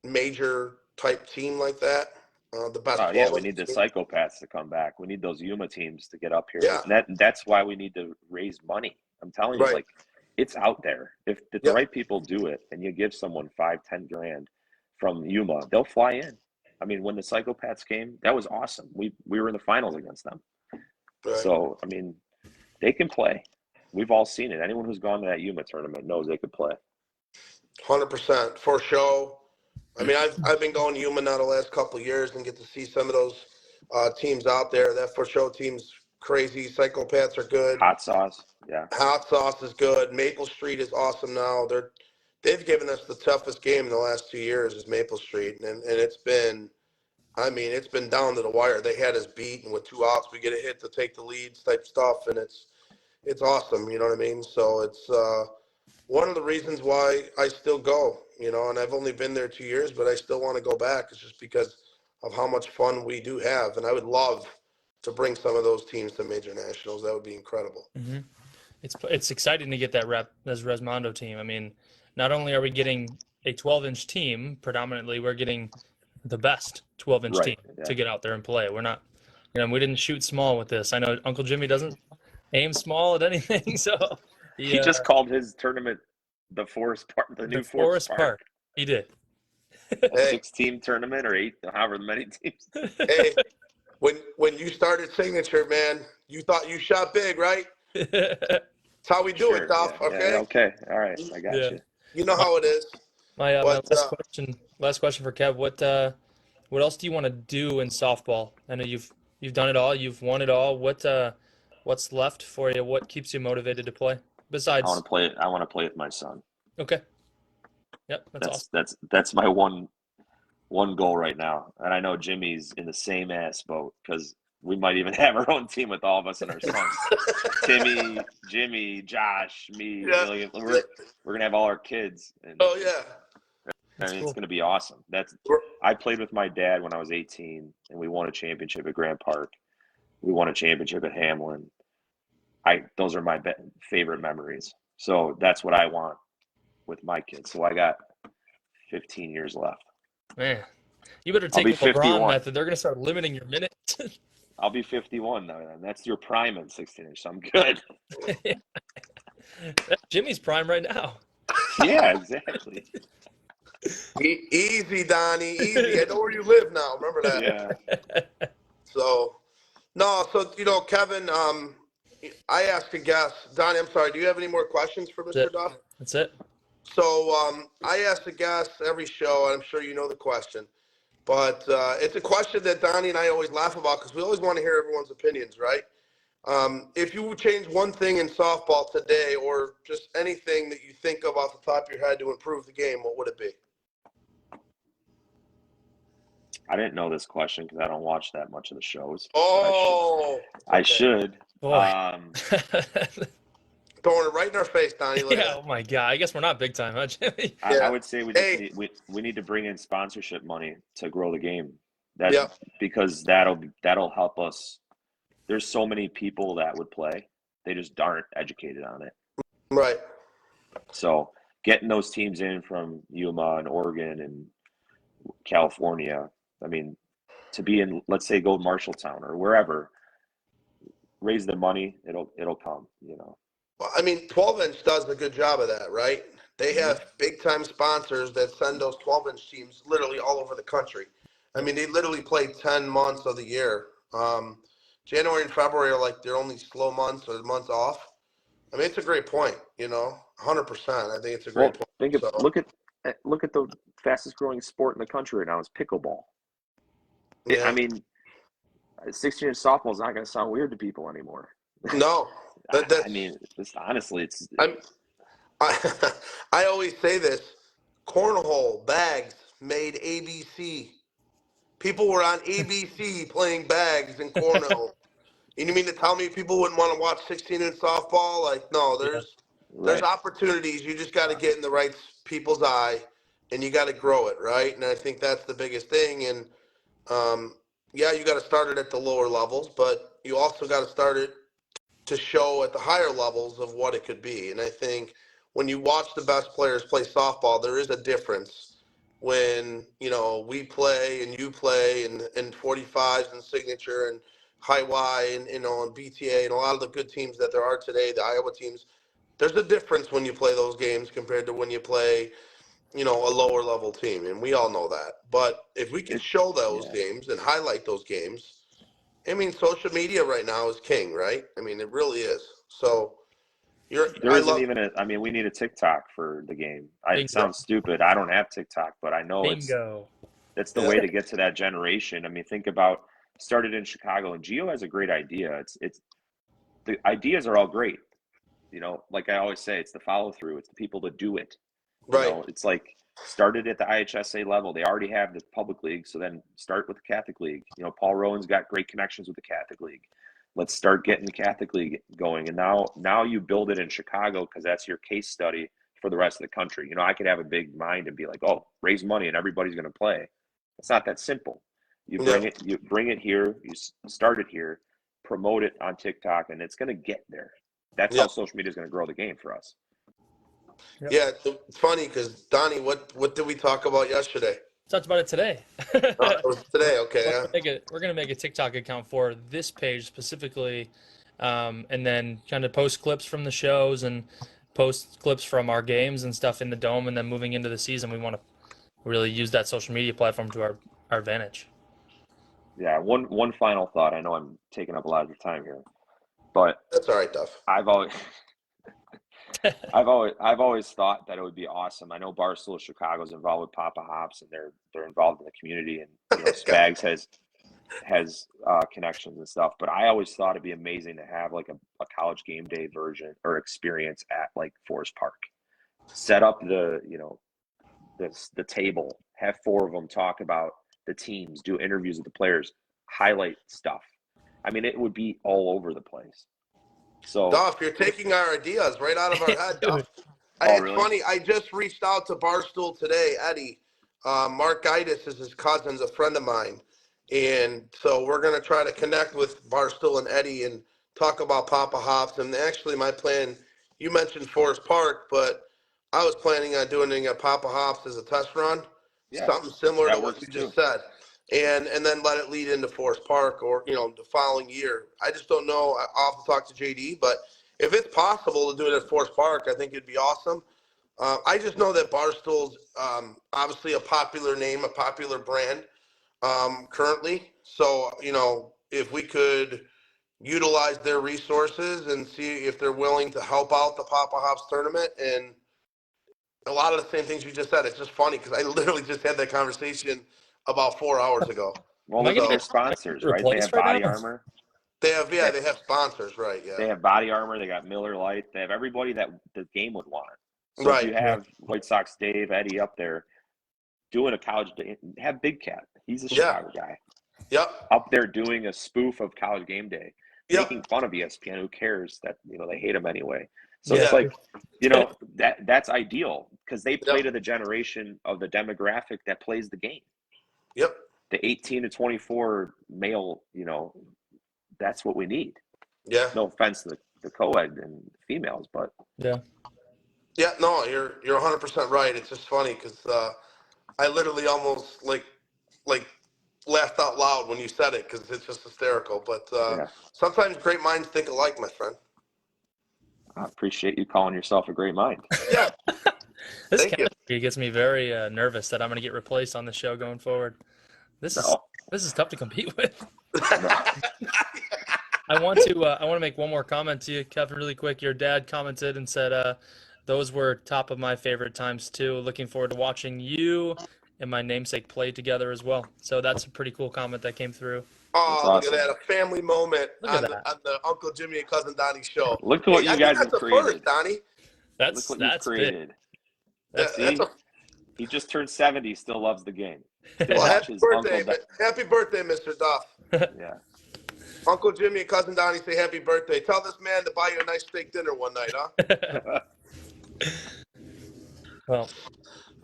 major type team like that. The best. Oh yeah, we need the psychopaths to come back. We need those Yuma teams to get up here. Yeah. That's why we need to raise money. I'm telling you, it's out there. If the right people do it and you give someone 5-10 grand from Yuma, they'll fly in. I mean, when the psychopaths came, that was awesome. We were in the finals against them. Right. So, I mean, they can play. We've all seen it. Anyone who's gone to that Yuma tournament knows they could play. 100% for show. I mean, I've been going to Yuma now the last couple of years and get to see some of those teams out there. That for show team's crazy. Psychopaths are good. Hot sauce, yeah. Hot sauce is good. Maple Street is awesome now. They've given us the toughest game in the last 2 years is Maple Street, and it's been down to the wire. They had us beat, and with 2 outs, we get a hit to take the leads type stuff, and it's awesome. You know what I mean? So it's one of the reasons why I still go. And I've only been there 2 years, but I still want to go back. It's just because of how much fun we do have, and I would love to bring some of those teams to major nationals. That would be incredible. Mm-hmm. It's exciting to get that as Rismondo team. I mean, not only are we getting a 12-inch team, predominantly we're getting the best 12-inch team to get out there and play. We're not, we didn't shoot small with this. I know Uncle Jimmy doesn't aim small at anything, so he just called his tournament the Forest Park, the new Forest Park. He did. 6-team tournament or 8, however many teams. Hey, when you started Signature, man, you thought you shot big, right? That's how we do it, Duff. Okay. Okay. All right. I got you. You know how it is. My last question for Kev. What else do you want to do in softball? I know you've done it all. You've won it all. What's left for you? What keeps you motivated to play? Besides, I want to play with my son. Okay. Yep, that's awesome. That's my one goal right now. And I know Jimmy's in the same ass boat because we might even have our own team with all of us and our sons. Timmy, Jimmy, Josh, me. We're gonna have all our kids. And, oh yeah. I mean, it's going to be awesome. I played with my dad when I was 18, and we won a championship at Grant Park. We won a championship at Hamlin. Those are my favorite memories. So that's what I want with my kids. So I got 15 years left. Man, you better take the LeBron method. They're going to start limiting your minutes. I'll be 51 now. That's your prime in 16 inch. So I'm good. That's Jimmy's prime right now. Yeah, exactly. Easy, Donnie, easy. I know where you live now. Remember that. Yeah. So, no, so, Kevin, I asked a guest. Donnie, I'm sorry, do you have any more questions for That's Mr. it. Duff? That's it. So, I ask the guests every show, and I'm sure you know the question, but it's a question that Donnie and I always laugh about because we always want to hear everyone's opinions, right? If you would change one thing in softball today, or just anything that you think of off the top of your head to improve the game, what would it be? I didn't know this question because I don't watch that much of the shows. Oh, I okay. should. Boy. Throwing it right in our face, Donnie. Look at Yeah. that. Oh my God. I guess we're not big time, huh, Jimmy? I Yeah. would say we just Hey. we need to bring in sponsorship money to grow the game. That Yep. because that'll help us. There's so many people that would play. They just aren't educated on it. Right. So getting those teams in from Yuma and Oregon and California, I mean, to be in, let's say, go Marshalltown or wherever, raise the money, it'll come, Well, I mean, 12-inch does a good job of that, right? They Mhm. have big-time sponsors that send those 12-inch teams literally all over the country. I mean, they literally play 10 months of the year. January and February are like their only slow months or months off. I mean, it's a great point, 100%. I think it's a great Well, point. So, look at the fastest growing sport in the country right now is pickleball. I yeah. mean, 16-inch softball is not going to sound weird to people anymore. No. I mean, honestly, I, I always say this, cornhole bags made ABC. People were on ABC playing bags and cornhole. You mean to tell me people wouldn't want to watch 16-inch softball? Like, no, Yeah. there's right. opportunities. You just got to get in the right people's eye, and you got to grow it, right? And I think that's the biggest thing. And yeah, you got to start it at the lower levels, but you also got to start it to show at the higher levels of what it could be. And I think when you watch the best players play softball, there is a difference when, we play and you play and 45s and signature and high Y and, and BTA and a lot of the good teams that there are today, the Iowa teams, there's a difference when you play those games compared to when you play, a lower level team. And we all know that. But if we can It, show those yeah. games and highlight those games, I mean, social media right now is king, right? I mean, it really is. So There I isn't love, even I mean, we need a TikTok for the game. It Bingo. sounds stupid. I don't have TikTok, but I know Bingo. it's the yeah, way to get to that generation. I mean, think about started in Chicago, and Gio has a great idea. It's the ideas are all great. Like I always say, it's the follow through. It's the people that do it. right. It's like started at the IHSA level. They already have the public league, so then start with the Catholic League. Paul Rowan's got great connections with the Catholic League. Let's start getting the Catholic League going. And now you build it in Chicago because that's your case study for the rest of the country. I could have a big mind and be like, oh, raise money and everybody's going to play. It's not that simple. You Yeah, bring it here, you start it here, promote it on TikTok, and it's going to get there. That's yeah, how social media is going to grow the game for us. Yep. yeah. It's funny because Donnie, what did we talk about yesterday? Talked about it today. Oh, it was today. Okay, We're yeah. gonna make a TikTok account for this page specifically, and then kind of post clips from the shows and post clips from our games and stuff in the dome. And then moving into the season, we want to really use that social media platform to our advantage. Yeah, one final thought. I know I'm taking up a lot of your time here, but That's all right, Duff. I've always I've always thought that it would be awesome. I know Barstool Chicago's involved with Papa Hops, and they're involved in the community, and Spags has connections and stuff. But I always thought it'd be amazing to have like a college game day version or experience at like Forest Park. Set up the table, have four of them talk about the teams, do interviews with the players, highlight stuff. I mean, it would be all over the place. So, Duff, you're taking our ideas right out of our head, Dude. Duff. Oh, It's really? funny. I just reached out to Barstool today, Eddie. Mark Gaitis is his cousin's a friend of mine. And so we're going to try to connect with Barstool and Eddie and talk about Papa Hops. And actually, my plan, you mentioned Forest Park, but I was planning on doing a Papa Hops as a test run, Yeah, something similar to that what works you too. just said. And then let it lead into Forest Park or, the following year. I just don't know. I'll have to talk to JD, but if it's possible to do it at Forest Park, I think it'd be awesome. I just know that Barstool's obviously a popular name, a popular brand currently. So, if we could utilize their resources and see if they're willing to help out the Papa Hops tournament and a lot of the same things you just said. It's just funny because I literally just had that conversation about 4 hours ago. Well, Am I look at gonna their get sponsors, right? They have replaced right Body now? Armor. They have sponsors, right? Yeah. They have Body Armor. They got Miller Lite. They have everybody that the game would want. So if Right. you have White Sox Dave, Eddie up there doing a college day, have Big Cat. He's a Yeah. Chicago guy. Yep. Up there doing a spoof of College Game Day, Yep. making fun of ESPN. Who cares that they hate him anyway? So Yeah. it's like that's ideal because they play Yep. to the generation of the demographic that plays the game. Yep. The 18 to 24 male, that's what we need. Yeah. No offense to the co-ed and females, but Yeah. Yeah. No, you're 100% right. It's just funny because I literally almost like laughed out loud when you said it because it's just hysterical. But yeah, sometimes great minds think alike, my friend. I appreciate you calling yourself a great mind. Yeah. This Thank you. chemistry gets me very nervous that I'm going to get replaced on the show going forward. This is tough to compete with. No. I want to make one more comment to you, Kevin, really quick. Your dad commented and said those were top of my favorite times too. Looking forward to watching you and my namesake play together as well. So that's a pretty cool comment that came through. Oh, That's look awesome. at that. A family moment Look at on that. the Uncle Jimmy and Cousin Donnie show. Look at what you I guys think have that's a created. first, Donnie. That's Look what you've big. created. That's See, he just turned 70. Still loves the game. Still Well, watches happy birthday, Mr. Duff. Yeah. Uncle Jimmy and Cousin Donnie say happy birthday. Tell this man to buy you a nice steak dinner one night, huh? Well,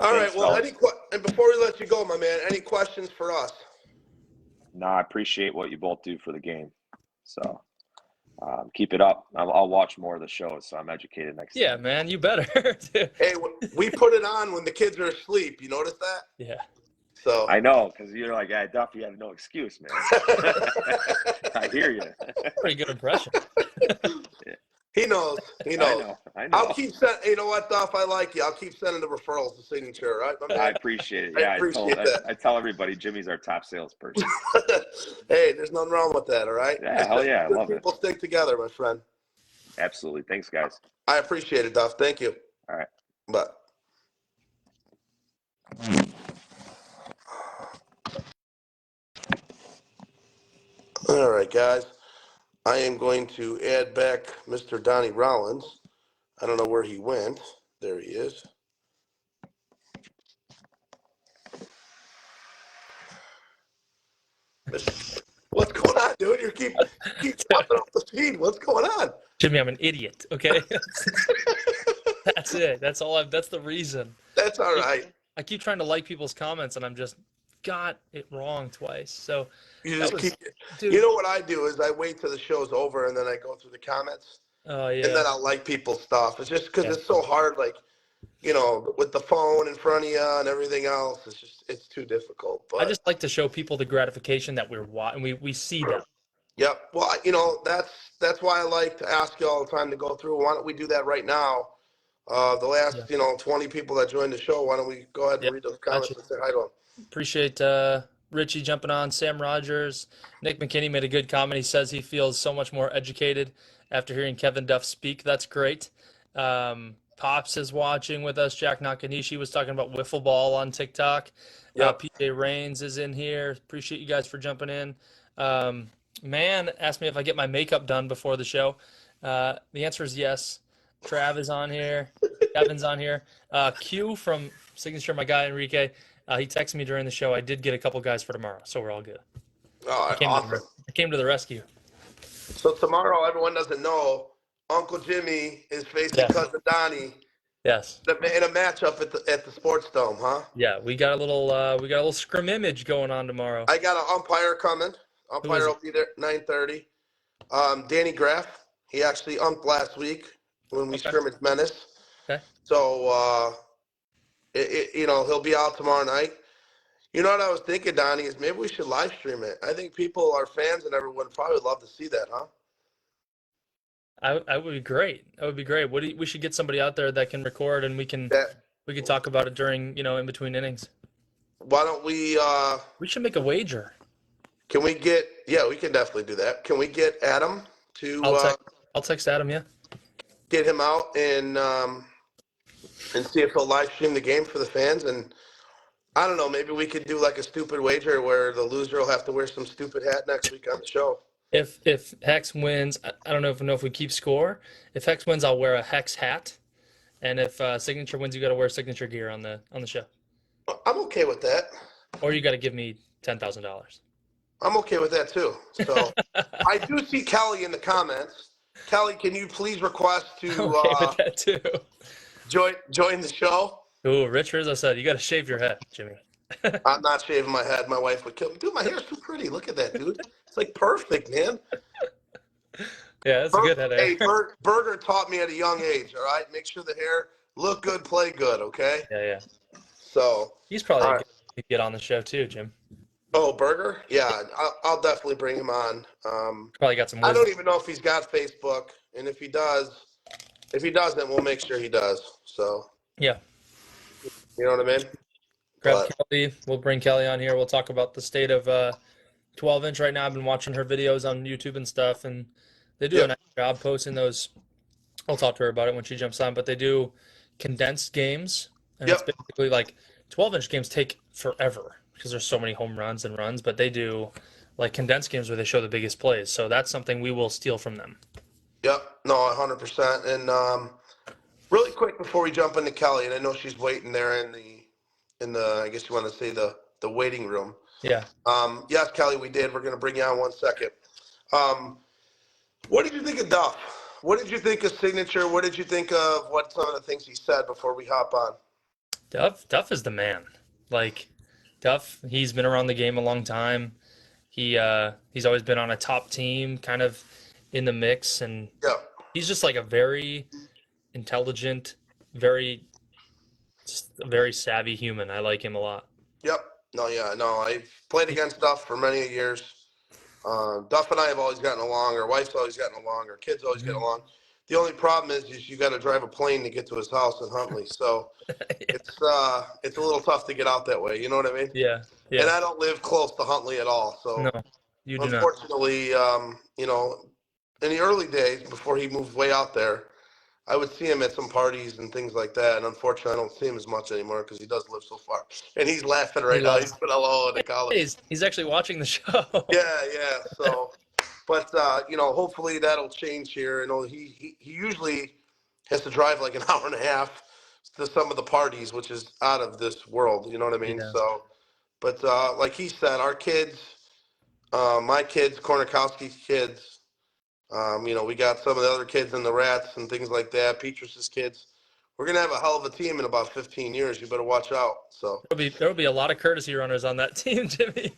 All right. Thanks, Well, fellas. and before we let you go, my man, any questions for us? No, I appreciate what you both do for the game. So keep it up. I'll watch more of the shows, so I'm educated next yeah, time. man, you better. Hey, we put it on when the kids are asleep. You notice that? Yeah. So I know, because you're like, hey, Duff, you have no excuse, man. I hear you. Pretty good impression. He knows. He knows. I know. I'll keep sending. You know what, Duff? I like you. I'll keep sending the referrals to Signature. Right? My man? I appreciate it. I Yeah, appreciate that. I tell everybody Jimmy's our top salesperson. Hey, there's nothing wrong with that. All right. Yeah, hell yeah, I love it. People stick together, my friend. Absolutely. Thanks, guys. I appreciate it, Duff. Thank you. All right. But. All right, guys. I am going to add back Mr. Donnie Rollins. I don't know where he went. There he is. What's going on, dude? You keep dropping off the feed. What's going on? Jimmy, I'm an idiot. Okay. That's it. That's the reason. That's all right. I keep trying to like people's comments and I'm just got it wrong twice. So You just keep. dude. You know what I do is I wait till the show's over and then I go through the comments Oh yeah. and then I'll like people's stuff. It's just because Yeah. it's so hard, like with the phone in front of you and everything else. It's too difficult. But I just like to show people the gratification that we're watching. We see them. Yep. Well, that's why I like to ask you all the time to go through. Why don't we do that right now? The last 20 people that joined the show. Why don't we go ahead and read those comments and say hi to them? Appreciate Richie jumping on. Sam Rogers, Nick McKinney made a good comment. He says he feels so much more educated after hearing Kevin Duff speak. That's great. Pops is watching with us. Jack Nakanishi was talking about wiffle ball on TikTok. Yep. PJ Rains is in here. Appreciate you guys for jumping in. Man asked me if I get my makeup done before the show. The answer is yes. Trav is on here. Kevin's on here. Q from Signature, my guy Enrique, he texted me during the show. I did get a couple guys for tomorrow, so we're all good. Oh, awesome. I came to the rescue. So tomorrow, everyone doesn't know, Uncle Jimmy is facing Cousin Donnie. Yes. In a matchup at the Sports Dome, huh? Yeah, we got a little scrimmage going on tomorrow. I got an umpire coming. Umpire will be there at 9:30. Danny Graff. He actually umped last week when we scrimmaged Menace. Okay. So he'll be out tomorrow night. You know what I was thinking, Donnie, is maybe we should live stream it. I think people, our fans and everyone, probably would love to see that, huh? I would be great. That would be great. We should get somebody out there that can record, and That we can talk about it during, in between innings. why don't we? We should make a wager. Can we get? Yeah, we can definitely do that. Can we get Adam to I'll text I'll text Adam, yeah. get him out and see if he'll live stream the game for the fans? And I don't know, maybe we could do like a stupid wager where the loser will have to wear some stupid hat next week on the show. If Hex wins, I don't know if we keep score. If Hex wins, I'll wear a Hex hat, and if Signature wins, you got to wear signature gear on the show, I'm okay with that. or you got to give me $10,000. I'm okay with that too. So I do see Kelly in the comments. Kelly, can you please request I'm to okay with that too. join the show? Ooh, Richard, as I said, you got to shave your head, Jimmy. I'm not shaving my head. My wife would kill me. Dude, my hair's too pretty. Look at that, dude. It's like perfect, man. Yeah, that's a good head. Hey, Berger taught me at a young age, all right? Make sure the hair look good, play good, okay? Yeah. So He's probably all right. good to get on the show too, Jim. Oh, Berger? Yeah, I'll definitely bring him on. Probably got some I wisdom. don't even know if he's got Facebook, and if he doesn't, we'll make sure he does. So Yeah. you know what I mean? Grab Kelly. We'll bring Kelly on here. We'll talk about the state of 12-inch right now. I've been watching her videos on YouTube and stuff, and they do a nice job posting those. I'll talk to her about it when she jumps on, but they do condensed games, and it's basically like 12-inch games take forever because there's so many home runs and runs, but they do like condensed games where they show the biggest plays. So that's something we will steal from them. Yep. No, 100%. And really quick before we jump into Kelly, and I know she's waiting there in the I guess you want to say the waiting room. Yeah. Yes, Kelly, we did. We're going to bring you on 1 second. What did you think of Duff? What did you think of Signature? What did you think of what some of the things he said before we hop on? Duff is the man. Like Duff, he's been around the game a long time. He's always been on a top team, kind of in the mix, and he's just like a very intelligent, just a very savvy human. I like him a lot. Yep. No, yeah, no. I've played against Duff for many years. Duff and I have always gotten along. Our wife's always gotten along. Our kids always get along. The only problem is you got to drive a plane to get to his house in Huntley. So it's a little tough to get out that way. You know what I mean? Yeah. And I don't live close to Huntley at all. So No, you do not. unfortunately, in the early days before he moved way out there, I would see him at some parties and things like that. And unfortunately, I don't see him as much anymore because he does live so far. And he's laughing right now. He's put hello in the college. He's actually watching the show. Yeah. So, but hopefully that'll change here. He usually has to drive like an hour and a half to some of the parties, which is out of this world. You know what I mean? Yeah. So, but like he said, our kids, my kids, Kornikowski's kids. We got some of the other kids in the Rats and things like that. Petrus's kids. We're gonna have a hell of a team in about 15 years. You better watch out. So There'll be a lot of courtesy runners on that team, Jimmy.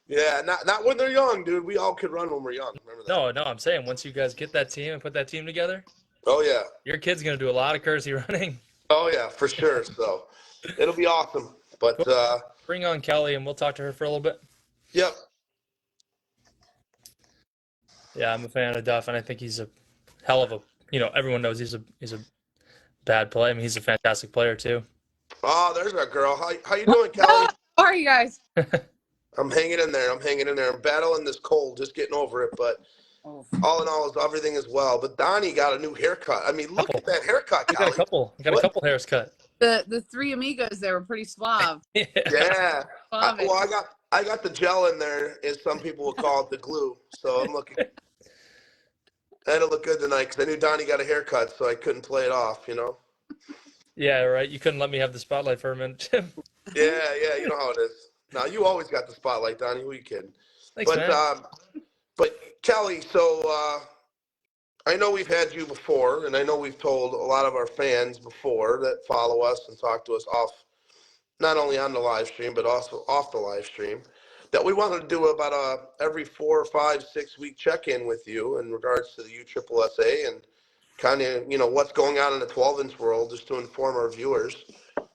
Yeah, not when they're young, dude. We all could run when we're young. Remember that? No, I'm saying once you guys get that team and put that team together, Oh yeah. your kid's gonna do a lot of courtesy running. Oh yeah, for sure. So it'll be awesome. But Bring on Kelly and we'll talk to her for a little bit. yep. Yeah, I'm a fan of Duff, and I think he's a hell of a. Everyone knows he's a bad player. I mean, he's a fantastic player too. Oh, there's our girl. How you doing, Kelly? How are you guys? I'm hanging in there. I'm battling this cold, just getting over it. But all in all, everything is well. But Donnie got a new haircut. I mean, look at that haircut, I Kelly. got a couple hairs cut. The three amigos there were pretty suave. Yeah. Suave. I got the gel in there, as some people will call it, the glue. So I'm looking. That'll look good tonight because I knew Donnie got a haircut, so I couldn't play it off. Yeah, right. You couldn't let me have the spotlight for a minute, Jim. Yeah, you know how it is. Now you always got the spotlight, Donnie. Who you kidding? Thanks, man. But Kelly, so I know we've had you before, and I know we've told a lot of our fans before that follow us and talk to us off, not only on the live stream but also off the live stream, that we wanted to do about every 4 or 5, 6 week check-in with you in regards to the USSSA and kind of what's going on in the 12-inch world, just to inform our viewers.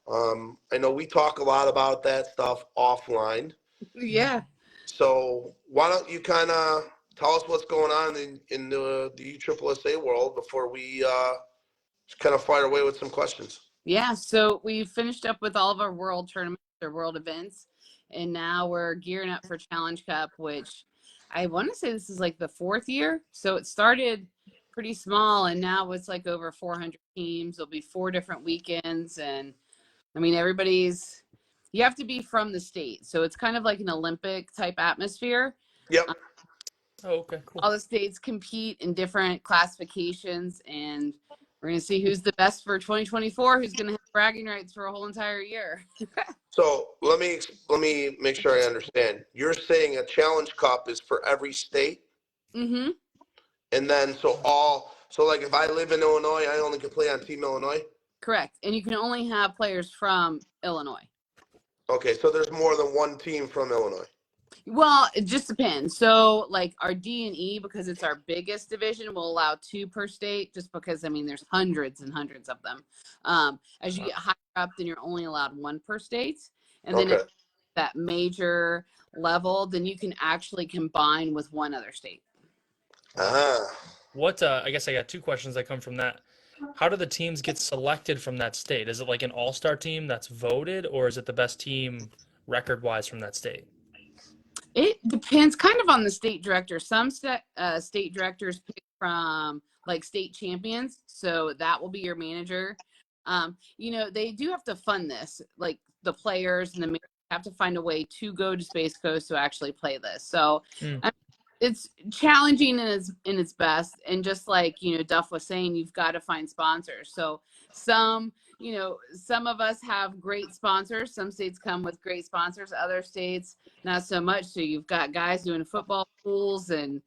I know we talk a lot about that stuff offline. Yeah. So why don't you kind of tell us what's going on in the USSSA world before we kind of fire away with some questions. Yeah, so we finished up with all of our world tournaments or world events, and now we're gearing up for Challenge Cup, which I want to say this is like the 4th year. So it started pretty small, and now it's like over 400 teams. There'll be 4 different weekends, and I mean, you have to be from the state. So it's kind of like an Olympic type atmosphere. Yep. Oh, okay, cool. All the states compete in different classifications, and we're going to see who's the best for 2024, who's going to have bragging rights for a whole entire year. So let me make sure I understand. You're saying a Challenge Cup is for every state, Mm-hmm. and then so like if I live in Illinois, I only can play on Team Illinois. Correct. And you can only have players from Illinois. Okay, so there's more than one team from Illinois. Well, it just depends. So like our D and E, because it's our biggest division, will allow 2 per state, just because, I mean, there's hundreds and hundreds of them. As you get higher up, then you're only allowed 1 per state. And then Okay. at that major level, then you can actually combine with 1 other state. What I guess I got 2 questions that come from that. How do the teams get selected from that state? Is it like an all-star team that's voted, or is it the best team record-wise from that state? It depends kind of on the state director. Some state directors pick from like state champions, so that will be your manager. They do have to fund this, like the players and the managers have to find a way to go to Space Coast to actually play this. So it's challenging in its best, and just like Duff was saying, you've got to find sponsors. So some of us have great sponsors. Some states come with great sponsors, other states not so much. So you've got guys doing football pools and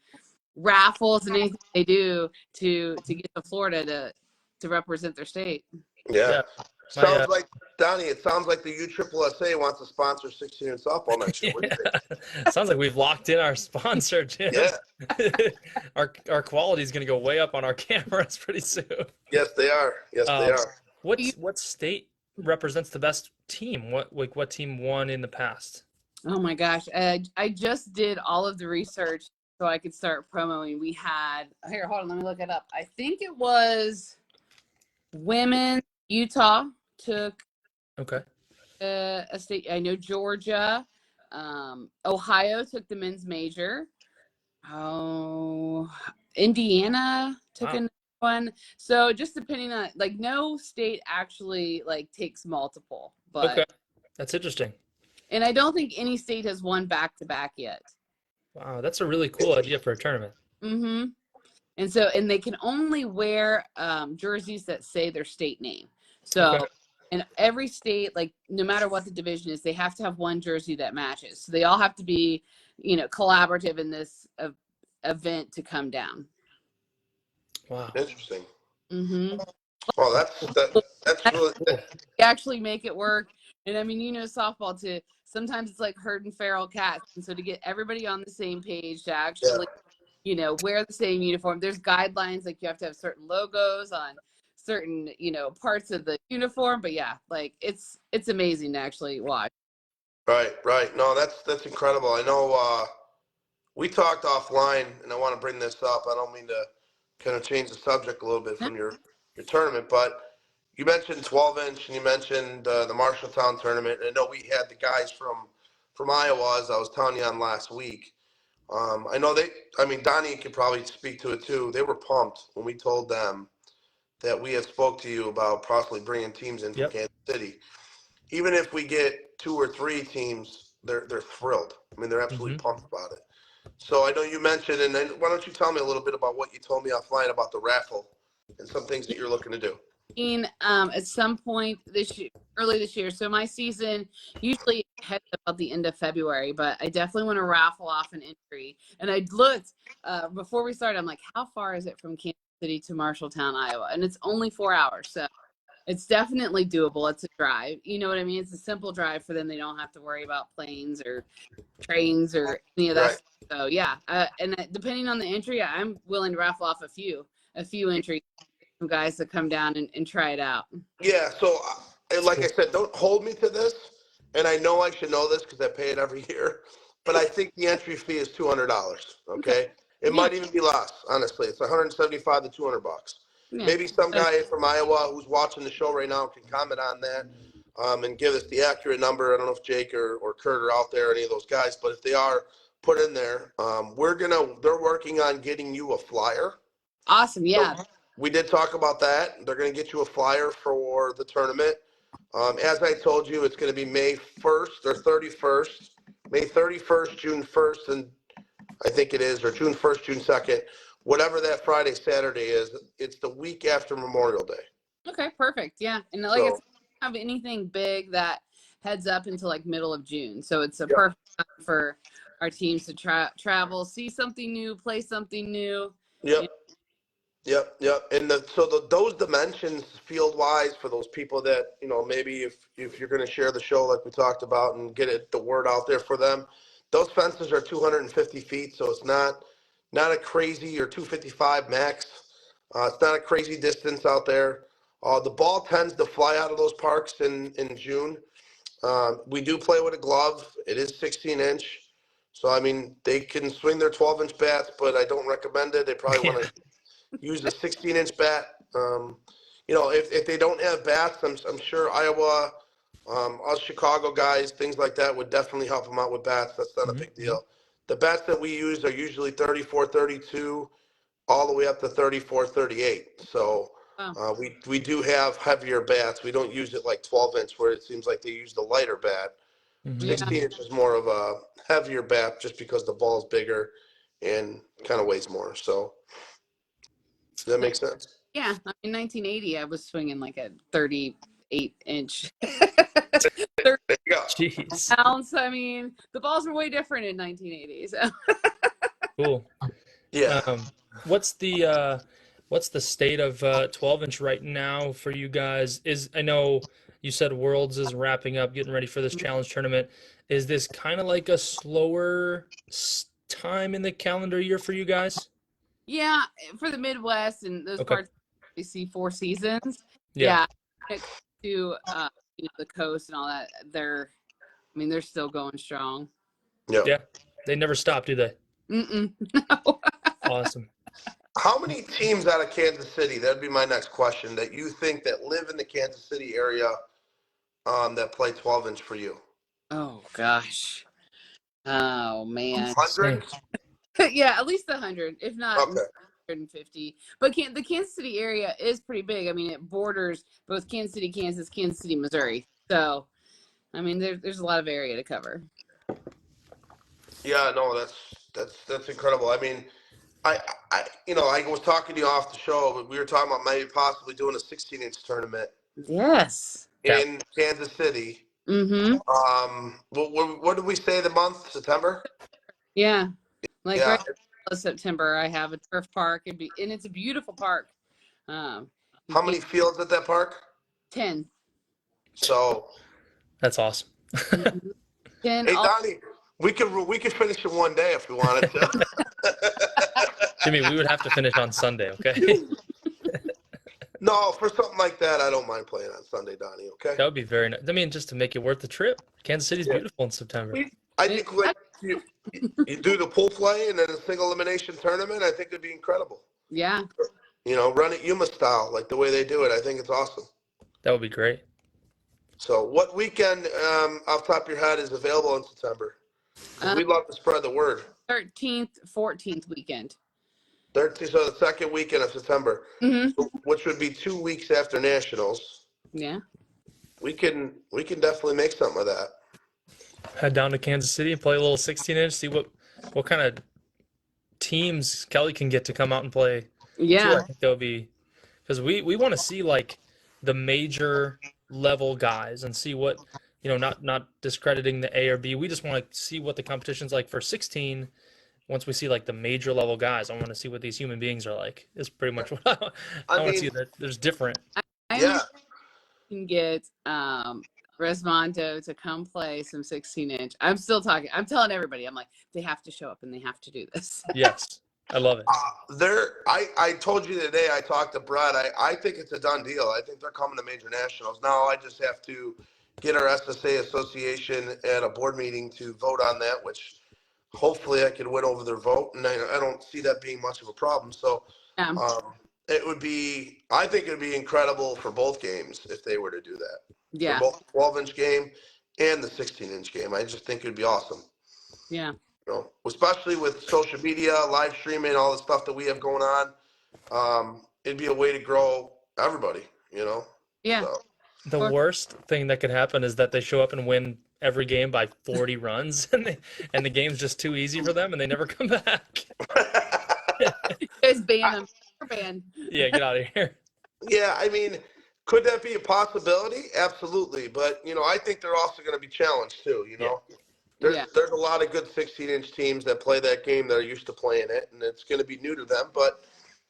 raffles and anything they do to get to Florida to represent their state. Yeah. My, Sounds like, Donnie, it sounds like the USSSA wants to sponsor 16 and softball next year. What do you think? Sounds like we've locked in our sponsor, Jim. Yeah. Our quality is going to go way up on our cameras pretty soon. Yes, they are. Yes, they are. What state represents the best team? What team won in the past? Oh my gosh. I just did all of the research so I could start promoting. We had, here, hold on, let me look it up. I think it was women. Utah took Okay. a state. I know Georgia. Ohio took the men's major. Oh, Indiana took another one. So just depending on, like, no state actually like takes multiple, but Okay. That's interesting. and I don't think any state has won back-to-back yet. Wow, that's a really cool idea for a tournament. Mm-hmm. And they can only wear jerseys that say their state name. So Okay. in every state, like no matter what the division is, they have to have one jersey that matches. So they all have to be, collaborative in this event to come down. Wow. Interesting. Mm-hmm. Well, that's really Actually make it work. And I mean, softball too. Sometimes it's like herding feral cats. And so to get everybody on the same page to actually, wear the same uniform. There's guidelines, like you have to have certain logos on certain, parts of the uniform. But yeah, like it's amazing to actually watch. right. No, that's incredible. I know we talked offline, and I want to bring this up. I don't mean to kind of change the subject a little bit from your tournament, but you mentioned 12-inch and you mentioned the Marshalltown tournament. And I know we had the guys from Iowa, as I was telling you on last week. I know Donnie could probably speak to it too. They were pumped when we told them that we had spoke to you about possibly bringing teams in from Kansas City. Even if we get 2 or 3 teams, they're thrilled. I mean, they're absolutely pumped about it. So I know you mentioned, and then why don't you tell me a little bit about what you told me offline about the raffle and some things that you're looking to do. At some point early this year. So my season usually heads about the end of February, but I definitely want to raffle off an entry. And I looked before we started. I'm like, how far is it from Kansas City to Marshalltown, Iowa? And it's only 4 hours, so it's definitely doable. It's a drive. You know what I mean? It's a simple drive for them. They don't have to worry about planes or trains or any of that. Right. So yeah, and depending on the entry, I'm willing to raffle off a few entries. Some guys that come down and try it out. Yeah, so like I said, don't hold me to this, and I know I should know this because I pay it every year, but I think the entry fee is $200, okay? It Yeah. might even be less, honestly. It's 175 to 200 bucks. Yeah. Maybe some guy from Iowa who's watching the show right now can comment on that and give us the accurate number. I don't know if Jake or Kurt are out there, any of those guys, but if they are, put in there. They're working on getting you a flyer. Awesome. Yeah. So we did talk about that. They're going to get you a flyer for the tournament. As I told you, it's going to be May 1st or 31st, May 31st, June 1st, and I think it is, or June 1st, June 2nd, whatever that Friday, Saturday is. It's the week after Memorial Day. Okay, perfect. Yeah. And like I said, I don't have anything big that heads up until like middle of June. So it's a perfect time for our teams to travel, see something new, play something new. Yep. And those dimensions field wise for those people that, maybe if you're going to share the show like we talked about and get the word out there for them, those fences are 250 feet. So it's not a crazy, or 255 max. It's not a crazy distance out there. The ball tends to fly out of those parks in June. We do play with a glove. It is 16-inch. So, I mean, they can swing their 12-inch bats, but I don't recommend it. They probably want to use a 16-inch bat. If they don't have bats, I'm sure Iowa, us Chicago guys, things like that would definitely help them out with bats. That's not a big deal. The bats that we use are usually 34, 32, all the way up to 34, 38. So we do have heavier bats. We don't use it like 12-inch where it seems like they use the lighter bat. 16-inch is more of a heavier bat just because the ball's bigger and kind of weighs more. So does that make sense? Yeah. In 1980, I was swinging like a 38-inch. There you go. Jeez. Pounds. I mean, the balls were way different in 1980. So. Cool. Yeah. What's the state of 12-inch right now for you guys? I know you said Worlds is wrapping up, getting ready for this challenge tournament. Is this kind of like a slower time in the calendar year for you guys? Yeah, for the Midwest and those parts, we see 4 seasons. Yeah. When it comes to the coast and all that, they're still going strong. Yeah. They never stop, do they? No. Awesome. How many teams out of Kansas City, that'd be my next question, that you think that live in the Kansas City area that play 12-inch for you? Oh, gosh. Oh, man. 100? Yeah, at least 100, if not Okay. 150. But the Kansas City area is pretty big. I mean, it borders both Kansas City, Kansas, Kansas City, Missouri. So, I mean, there's a lot of area to cover. Yeah, no, that's incredible. I mean, I was talking to you off the show, but we were talking about maybe possibly doing a 16-inch tournament Yes. in Kansas City. Mm-hmm. What did we say the month? September? Yeah. Like Yeah. right now, September, I have a turf park. And it's a beautiful park. How many fields at that park? 10. So That's awesome. 10. hey, Donnie, we could finish in one day if we wanted to. Jimmy, we would have to finish on Sunday, okay? No, for something like that, I don't mind playing on Sunday, Donnie. Okay. That would be very nice. I mean, just to make it worth the trip. Kansas City's beautiful in September. I think you do the pool play and then a single elimination tournament. I think it'd be incredible. Yeah. Run it Yuma style, like the way they do it. I think it's awesome. That would be great. So, what weekend, off the top of your head, is available in September? We'd love to spread the word. 13th, 14th weekend. 13th, so the second weekend of September, Mm-hmm. which would be 2 weeks after Nationals. Yeah. We can definitely make something of that. Head down to Kansas City and play a little 16-inch, see what kind of teams Kelly can get to come out and play. Yeah. Too. I think that would be because we want to see like the major level guys and see what, not discrediting the A or B. We just want to see what the competition's like for 16. Once we see like the major level guys, I want to see what these human beings are like. Is pretty much what I want to see. That there's different. I can get Resmondo to come play some 16-inch. I'm still talking. I'm telling everybody. I'm like, they have to show up and they have to do this. Yes, I love it. I told you today. I talked to Brad. I think it's a done deal. I think they're coming to Major Nationals. Now I just have to get our SSA association at a board meeting to vote on that, which hopefully I can win over their vote, and I don't see that being much of a problem. So Yeah. I think it would be incredible for both games if they were to do that. Yeah. For both the 12-inch game and the 16-inch game. I just think it would be awesome. Yeah. Especially with social media, live streaming, all the stuff that we have going on. It'd be a way to grow everybody, Yeah. So. The worst thing that could happen is that they show up and win every game by 40 runs, and the game's just too easy for them, and they never come back. Just ban them. Ban. Yeah, get out of here. Yeah, I mean, could that be a possibility? Absolutely. But, I think they're also going to be challenged too, There's a lot of good 16-inch teams that play that game that are used to playing it, and it's going to be new to them. But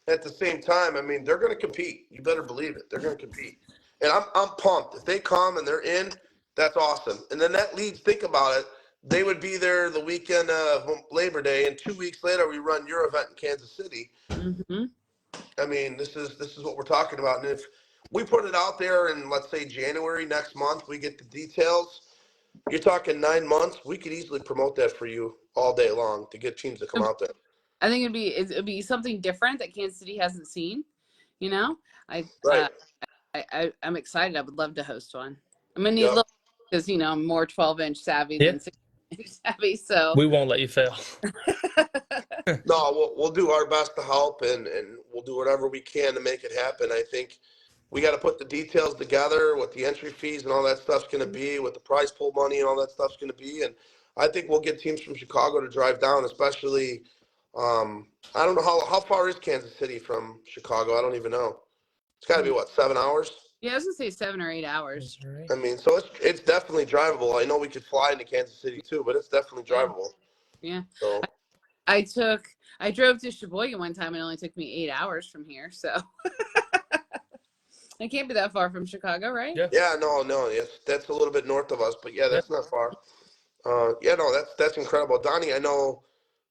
at the same time, I mean, they're going to compete. You better believe it. They're going to compete. And I'm pumped. If they come and they're in, that's awesome. And then that leads, think about it, they would be there the weekend of Labor Day, and 2 weeks later we run your event in Kansas City. Mm-hmm. I mean, this is what we're talking about. And if we put it out there in, let's say, January next month, we get the details. You're talking 9 months. We could easily promote that for you all day long to get teams to come out there. I think it'd be something different that Kansas City hasn't seen. Right. I'm excited. I would love to host one. I'm gonna need a little because I'm more 12-inch savvy than 16-inch savvy. So we won't let you fail. No, we'll do our best to help, and we'll do whatever we can to make it happen. I think we got to put the details together, what the entry fees and all that stuff's going to be, what the prize pool money and all that stuff's going to be. And I think we'll get teams from Chicago to drive down, especially, I don't know, how far is Kansas City from Chicago? I don't even know. It's got to be, 7 hours? Yeah, I was going to say 7 or 8 hours. I mean, so it's definitely drivable. I know we could fly into Kansas City too, but it's definitely drivable. Yeah. So I drove to Sheboygan one time and it only took me 8 hours from here. So it can't be that far from Chicago, right? Yeah, no, yes, that's a little bit north of us, but yeah, that's not far. That's incredible. Donnie, I know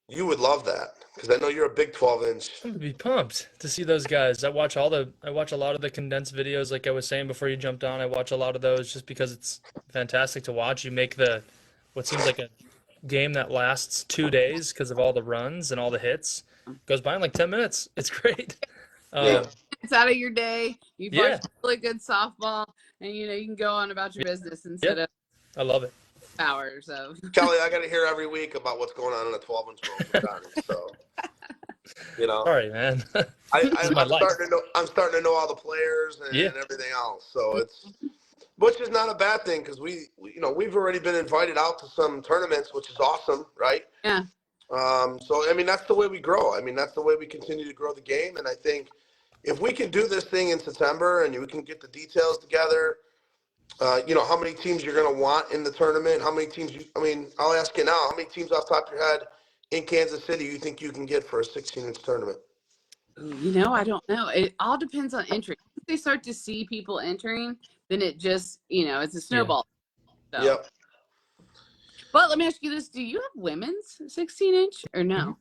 you would love that because I know you're a big 12-inch. I'm gonna be pumped to see those guys. I watch a lot of the condensed videos, like I was saying before you jumped on. I watch a lot of those just because it's fantastic to watch. You make what seems like a game that lasts 2 days because of all the runs and all the hits. Goes by in like 10 minutes. It's great. It's out of your day. You've Yeah. watched really good softball, and you can go on about your business instead of I love it. hours of. Kelly, I got to hear every week about what's going on in a 12-inch world with Donnie. So, Sorry, man. I'm starting to know all the players and everything else. So which is not a bad thing because we've already been invited out to some tournaments, which is awesome, right? Yeah. So I mean, that's the way we grow. I mean, that's the way we continue to grow the game. And I think if we can do this thing in September and we can get the details together, how many teams you're going to want in the tournament, how many teams I'll ask you now, how many teams off the top of your head in Kansas City you think you can get for a 16-inch tournament? I don't know. It all depends on entry. If they start to see people entering, then it just, it's a snowball. So. Yep. But let me ask you this. Do you have women's 16-inch or no?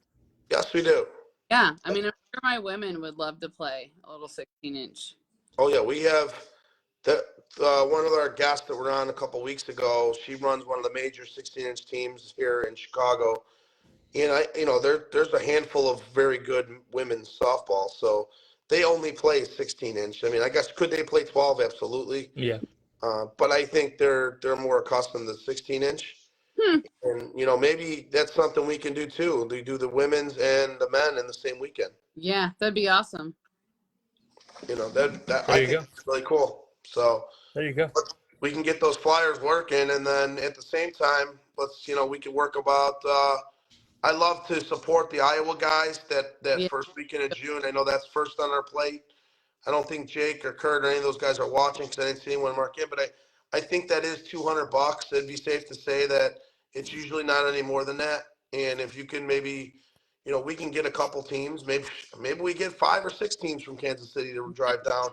Yes, we do. Yeah. I mean, I'm sure my women would love to play a little 16-inch. Oh, yeah. We have one of our guests that were on a couple weeks ago. She runs one of the major 16-inch teams here in Chicago. And there's a handful of very good women's softball. So they only play 16-inch. I mean, I guess could they play 12? Absolutely. Yeah. But I think they're more accustomed to 16-inch. And maybe that's something we can do too. We do the women's and the men in the same weekend. Yeah, that'd be awesome. That I think it's really cool. So there you go. We can get those flyers working, and then at the same time, we can work about. I love to support the Iowa guys that first weekend of June. I know that's first on our plate. I don't think Jake or Kurt or any of those guys are watching because I didn't see anyone mark in, but I think that is $200. It'd be safe to say that it's usually not any more than that. And if you can maybe, we can get a couple teams. Maybe we get 5 or 6 teams from Kansas City to drive down.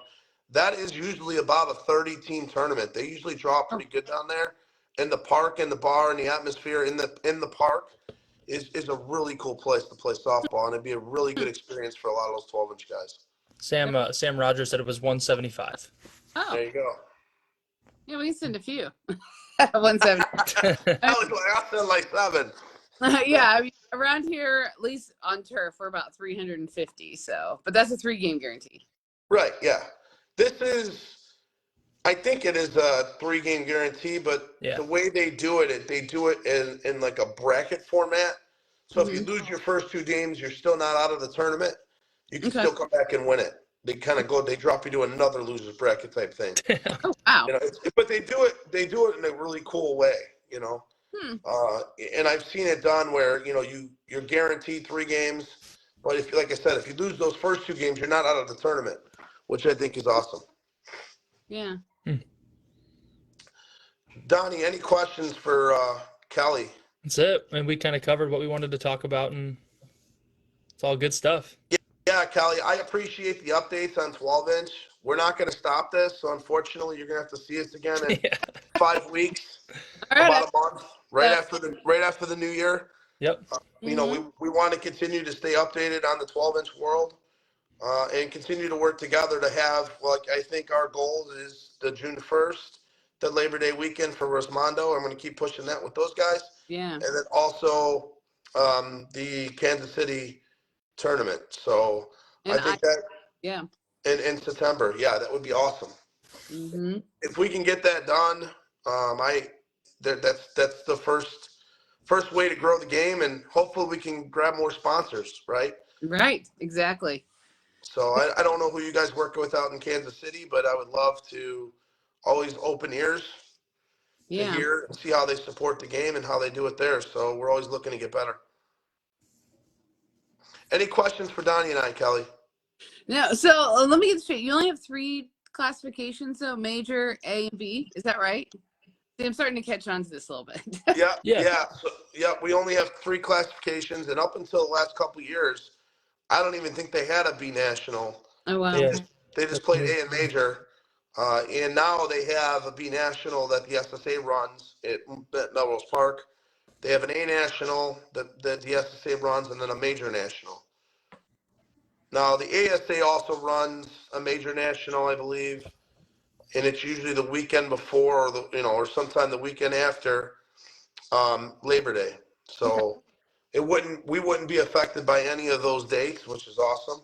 That is usually about a 30-team tournament. They usually draw pretty good down there. And the park and the bar and the atmosphere in the park is a really cool place to play softball, and it'd be a really good experience for a lot of those 12-inch guys. Sam Rogers said it was 175. Oh. There you go. Yeah, we can send a few. 170. I'll send like 7. Yeah, I mean, around here, at least on turf, we're about 350. So, but that's a 3-game guarantee. Right, yeah. This is, I think it is a 3-game guarantee, but Yeah. the way they do it, they do it in like a bracket format. So if you lose your first 2 games, you're still not out of the tournament. You can Okay. still come back and win it. They kind of they drop you to another loser's bracket type thing. Oh, wow. You know, but they do it in a really cool way, you know. And I've seen it done where, you know, you're guaranteed 3 games, but if, like I said, if you lose those first 2 games, you're not out of the tournament, which I think is awesome. Yeah. Donnie, any questions for Kelly? That's it. And we kind of covered what we wanted to talk about, and it's all good stuff. Yeah, Kelly, I appreciate the updates on 12-inch. We're not going to stop this, so unfortunately, you're going to have to see us again in Yeah. 5 weeks, All right. about a month, right after the new year. Yep. You know, we want to continue to stay updated on the 12-inch world and continue to work together to have, like, I think our goal is the June 1st, the Labor Day weekend for Rosmondo. I'm going to keep pushing that with those guys. Yeah. And then also the Kansas City tournament. So And I think that yeah. in September, yeah, that would be awesome. If we can get that done, that's the first way to grow the game, and hopefully we can grab more sponsors, right? Right. Exactly. So I don't know who you guys work with out in Kansas City, but I would love to always open ears to Yeah. hear and see how they support the game and how they do it there. So we're always looking to get better. Any questions for Donnie and I, Kelly? No. So let me get straight. You only have 3 classifications, so major, A, and B. Is that right? See, I'm starting to catch on to this a little bit. Yeah. So, we only have 3 classifications, and up until the last couple of years, I don't even think they had a B national. Oh, wow. Yeah. They just played A and major, and now they have a B national that the SSA runs at Melrose Park. They have an A national that the SSA runs, and then a major national. Now the ASA also runs a major national, I believe, and it's usually the weekend before, or or sometime the weekend after Labor Day. So we wouldn't be affected by any of those dates, which is awesome.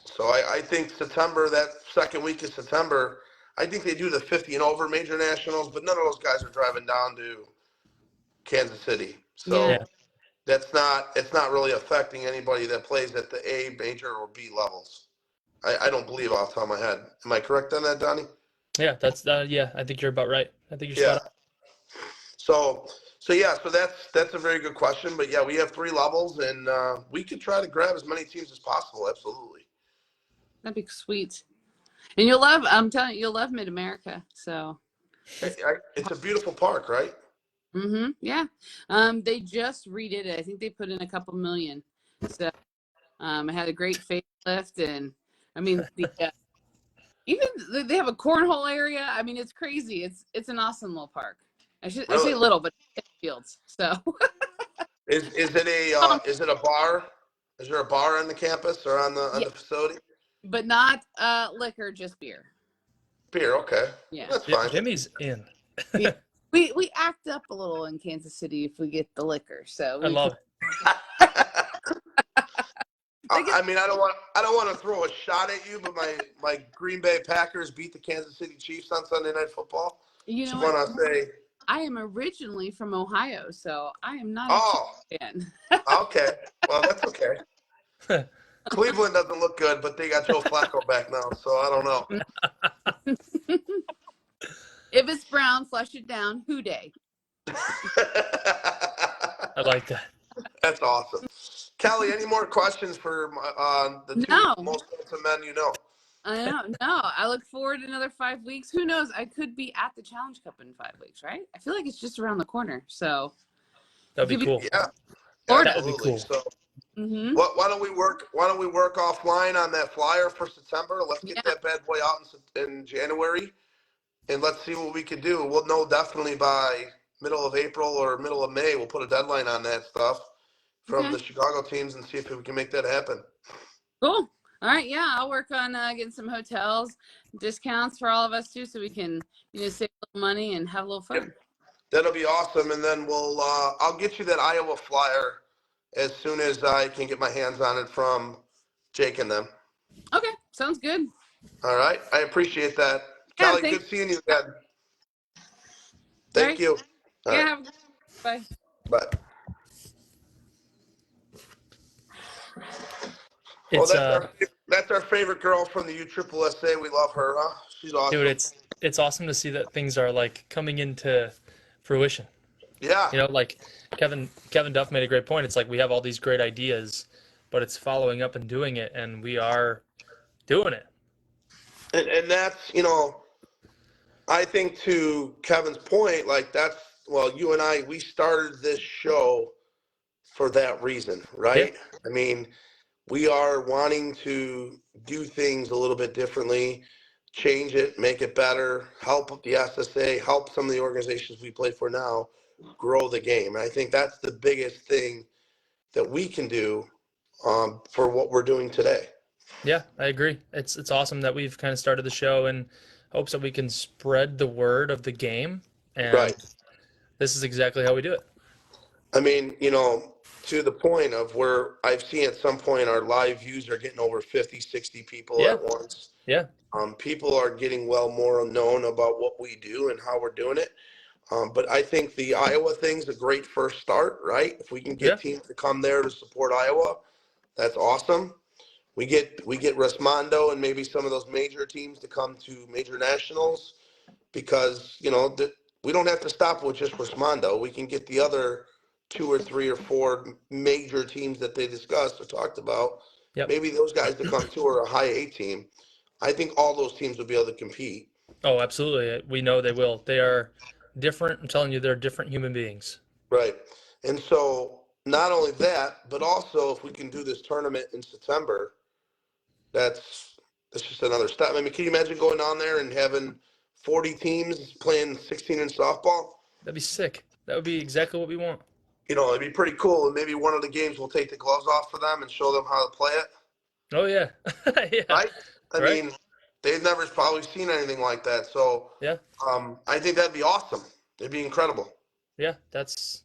So I think September, that second week of September, I think they do the 50 and over major nationals, but none of those guys are driving down to Kansas City. So Yeah. it's not really affecting anybody that plays at the A major or B levels. I don't believe off the top of my head. Am I correct on that, Donnie? Yeah, that's yeah, I think you're about right. I think you're Yeah. spot on. So that's a very good question. But yeah, we have 3 levels, and we could try to grab as many teams as possible. Absolutely. That'd be sweet. And you'll love, I'm telling you, you'll love Mid-America. So. It's a beautiful park, right? Yeah. They just redid it. I think they put in a couple million. So it had a great facelift, and I mean even they have a cornhole area. I mean, it's crazy. It's an awesome little park. I say little, but it's fields. So Is it a bar? Is there a bar on the campus or on the facility? but not liquor, just beer. Beer, okay. Yeah. That's fine. Jimmy's in. Yeah. We act up a little in Kansas City if we get the liquor. So I love it. I mean, I don't want to throw a shot at you, but my Green Bay Packers beat the Kansas City Chiefs on Sunday Night Football. You know Just what? want to say, I am originally from Ohio, so I am not a Chiefs fan. Okay. Well, that's okay. Cleveland doesn't look good, but they got Joe Flacco back now, so I don't know. If it's brown, flush it down. Who day? I like that. That's awesome. Kelly, any more questions for the 2 most handsome men you know? I know. No, I look forward to another 5 weeks. Who knows? I could be at the Challenge Cup in 5 weeks, right? I feel like it's just around the corner. So That'd be cool. Yeah, absolutely. That'd be cool. So, why don't we work offline on that flyer for September? Let's get that bad boy out in January, and let's see what we can do. We'll know definitely by middle of April or middle of May. We'll put a deadline on that stuff from the Chicago teams and see if we can make that happen. Cool. All right. Yeah, I'll work on getting some hotels discounts for all of us too, so we can save a little money and have a little fun. That'll be awesome. And then I'll get you that Iowa flyer as soon as I can get my hands on it from Jake and them. Okay, sounds good. All right. I appreciate that. Yeah, Kelly, thanks. good seeing you again. All Thank right. you. All Yeah, right. have a good bye. Bye. Well, It's that's our favorite girl from the USSSA. We love her, huh? She's dude, awesome. it's awesome to see that things are like coming into fruition. Yeah. You know, like Kevin Duff made a great point. It's like we have all these great ideas, but it's following up and doing it, and we are doing it. And that's, I think to Kevin's point, like well, you and I, we started this show for that reason, Yeah, right? I mean, we are wanting to do things a little bit differently, change it, make it better, help the SSA, help some of the organizations we play for now grow the game. And I think that's the biggest thing that we can do for what we're doing today. yeah, I agree. It's awesome that we've kind of started the show in hopes that we can spread the word of the game, and Right. this is exactly how we do it. I mean, to the point of where I've seen at some point our live views are getting over 50, 60 people Yeah, at once. yeah, People are getting well more known about what we do and how we're doing it. But I think the Iowa thing's a great first start, right? If we can yeah, get teams to come there to support Iowa, that's awesome. We get Resmondo and maybe some of those major teams to come to major nationals because we don't have to stop with just Resmondo. We can get the other 2 or 3 or 4 major teams that they discussed or talked about. yep. Maybe those guys to come to or a high A team. I think all those teams will be able to compete. Oh, absolutely. We know they will. They are different. I'm telling you, they're different human beings. Right. And so not only that, but also if we can do this tournament in September, that's just another step. I mean, can you imagine going down there and having 40 teams playing 16-inch softball? That'd be sick. That would be exactly what we want. It'd be pretty cool. And maybe one of the games we'll take the gloves off for them and show them how to play it. Oh yeah, yeah, Right? I right. mean, they've never probably seen anything like that. So Yeah, I think that'd be awesome. It'd be incredible. yeah. It's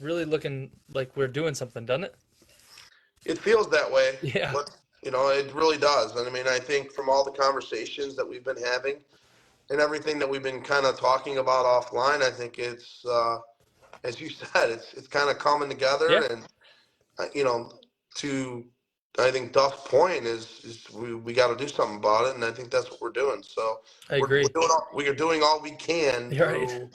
really looking like we're doing something, doesn't it? It feels that way, Yeah, but it really does. And I mean, I think from all the conversations that we've been having and everything that we've been kind of talking about offline, I think it's, as you said, it's kind of coming together. yeah. And to I think Duff's point is we got to do something about it, and I think that's what we're doing. So I we're agree. we are doing all we can You're right. through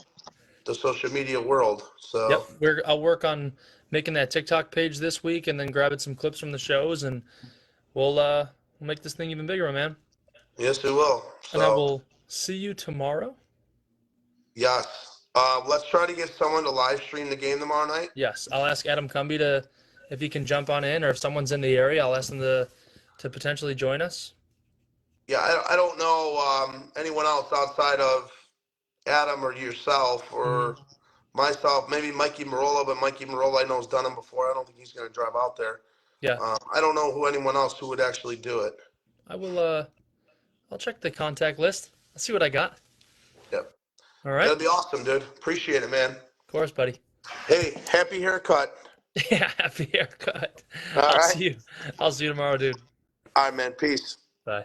the social media world. Yep. So I'll work on making that TikTok page this week, and then grabbing some clips from the shows, and we'll make this thing even bigger, my man. yes, we will. And I So will see you tomorrow. yes, let's try to get someone to live stream the game tomorrow night. Yes, I'll ask Adam Cumby if he can jump on in, or if someone's in the area, I'll ask them to potentially join us. Yeah, I don't know anyone else outside of Adam or yourself Hmm. or myself. Maybe Mikey Marola, but Mikey Marola I know has done them before. I don't think he's going to drive out there. Yeah, I don't know anyone else who would actually do it. I will. I'll check the contact list. Let's see what I got. Yep. All right. That'd be awesome, dude. Appreciate it, man. Of course, buddy. Hey, happy haircut. Yeah, happy haircut. All I'll right. see you. I'll see you tomorrow, dude. All right, man. Peace. Bye.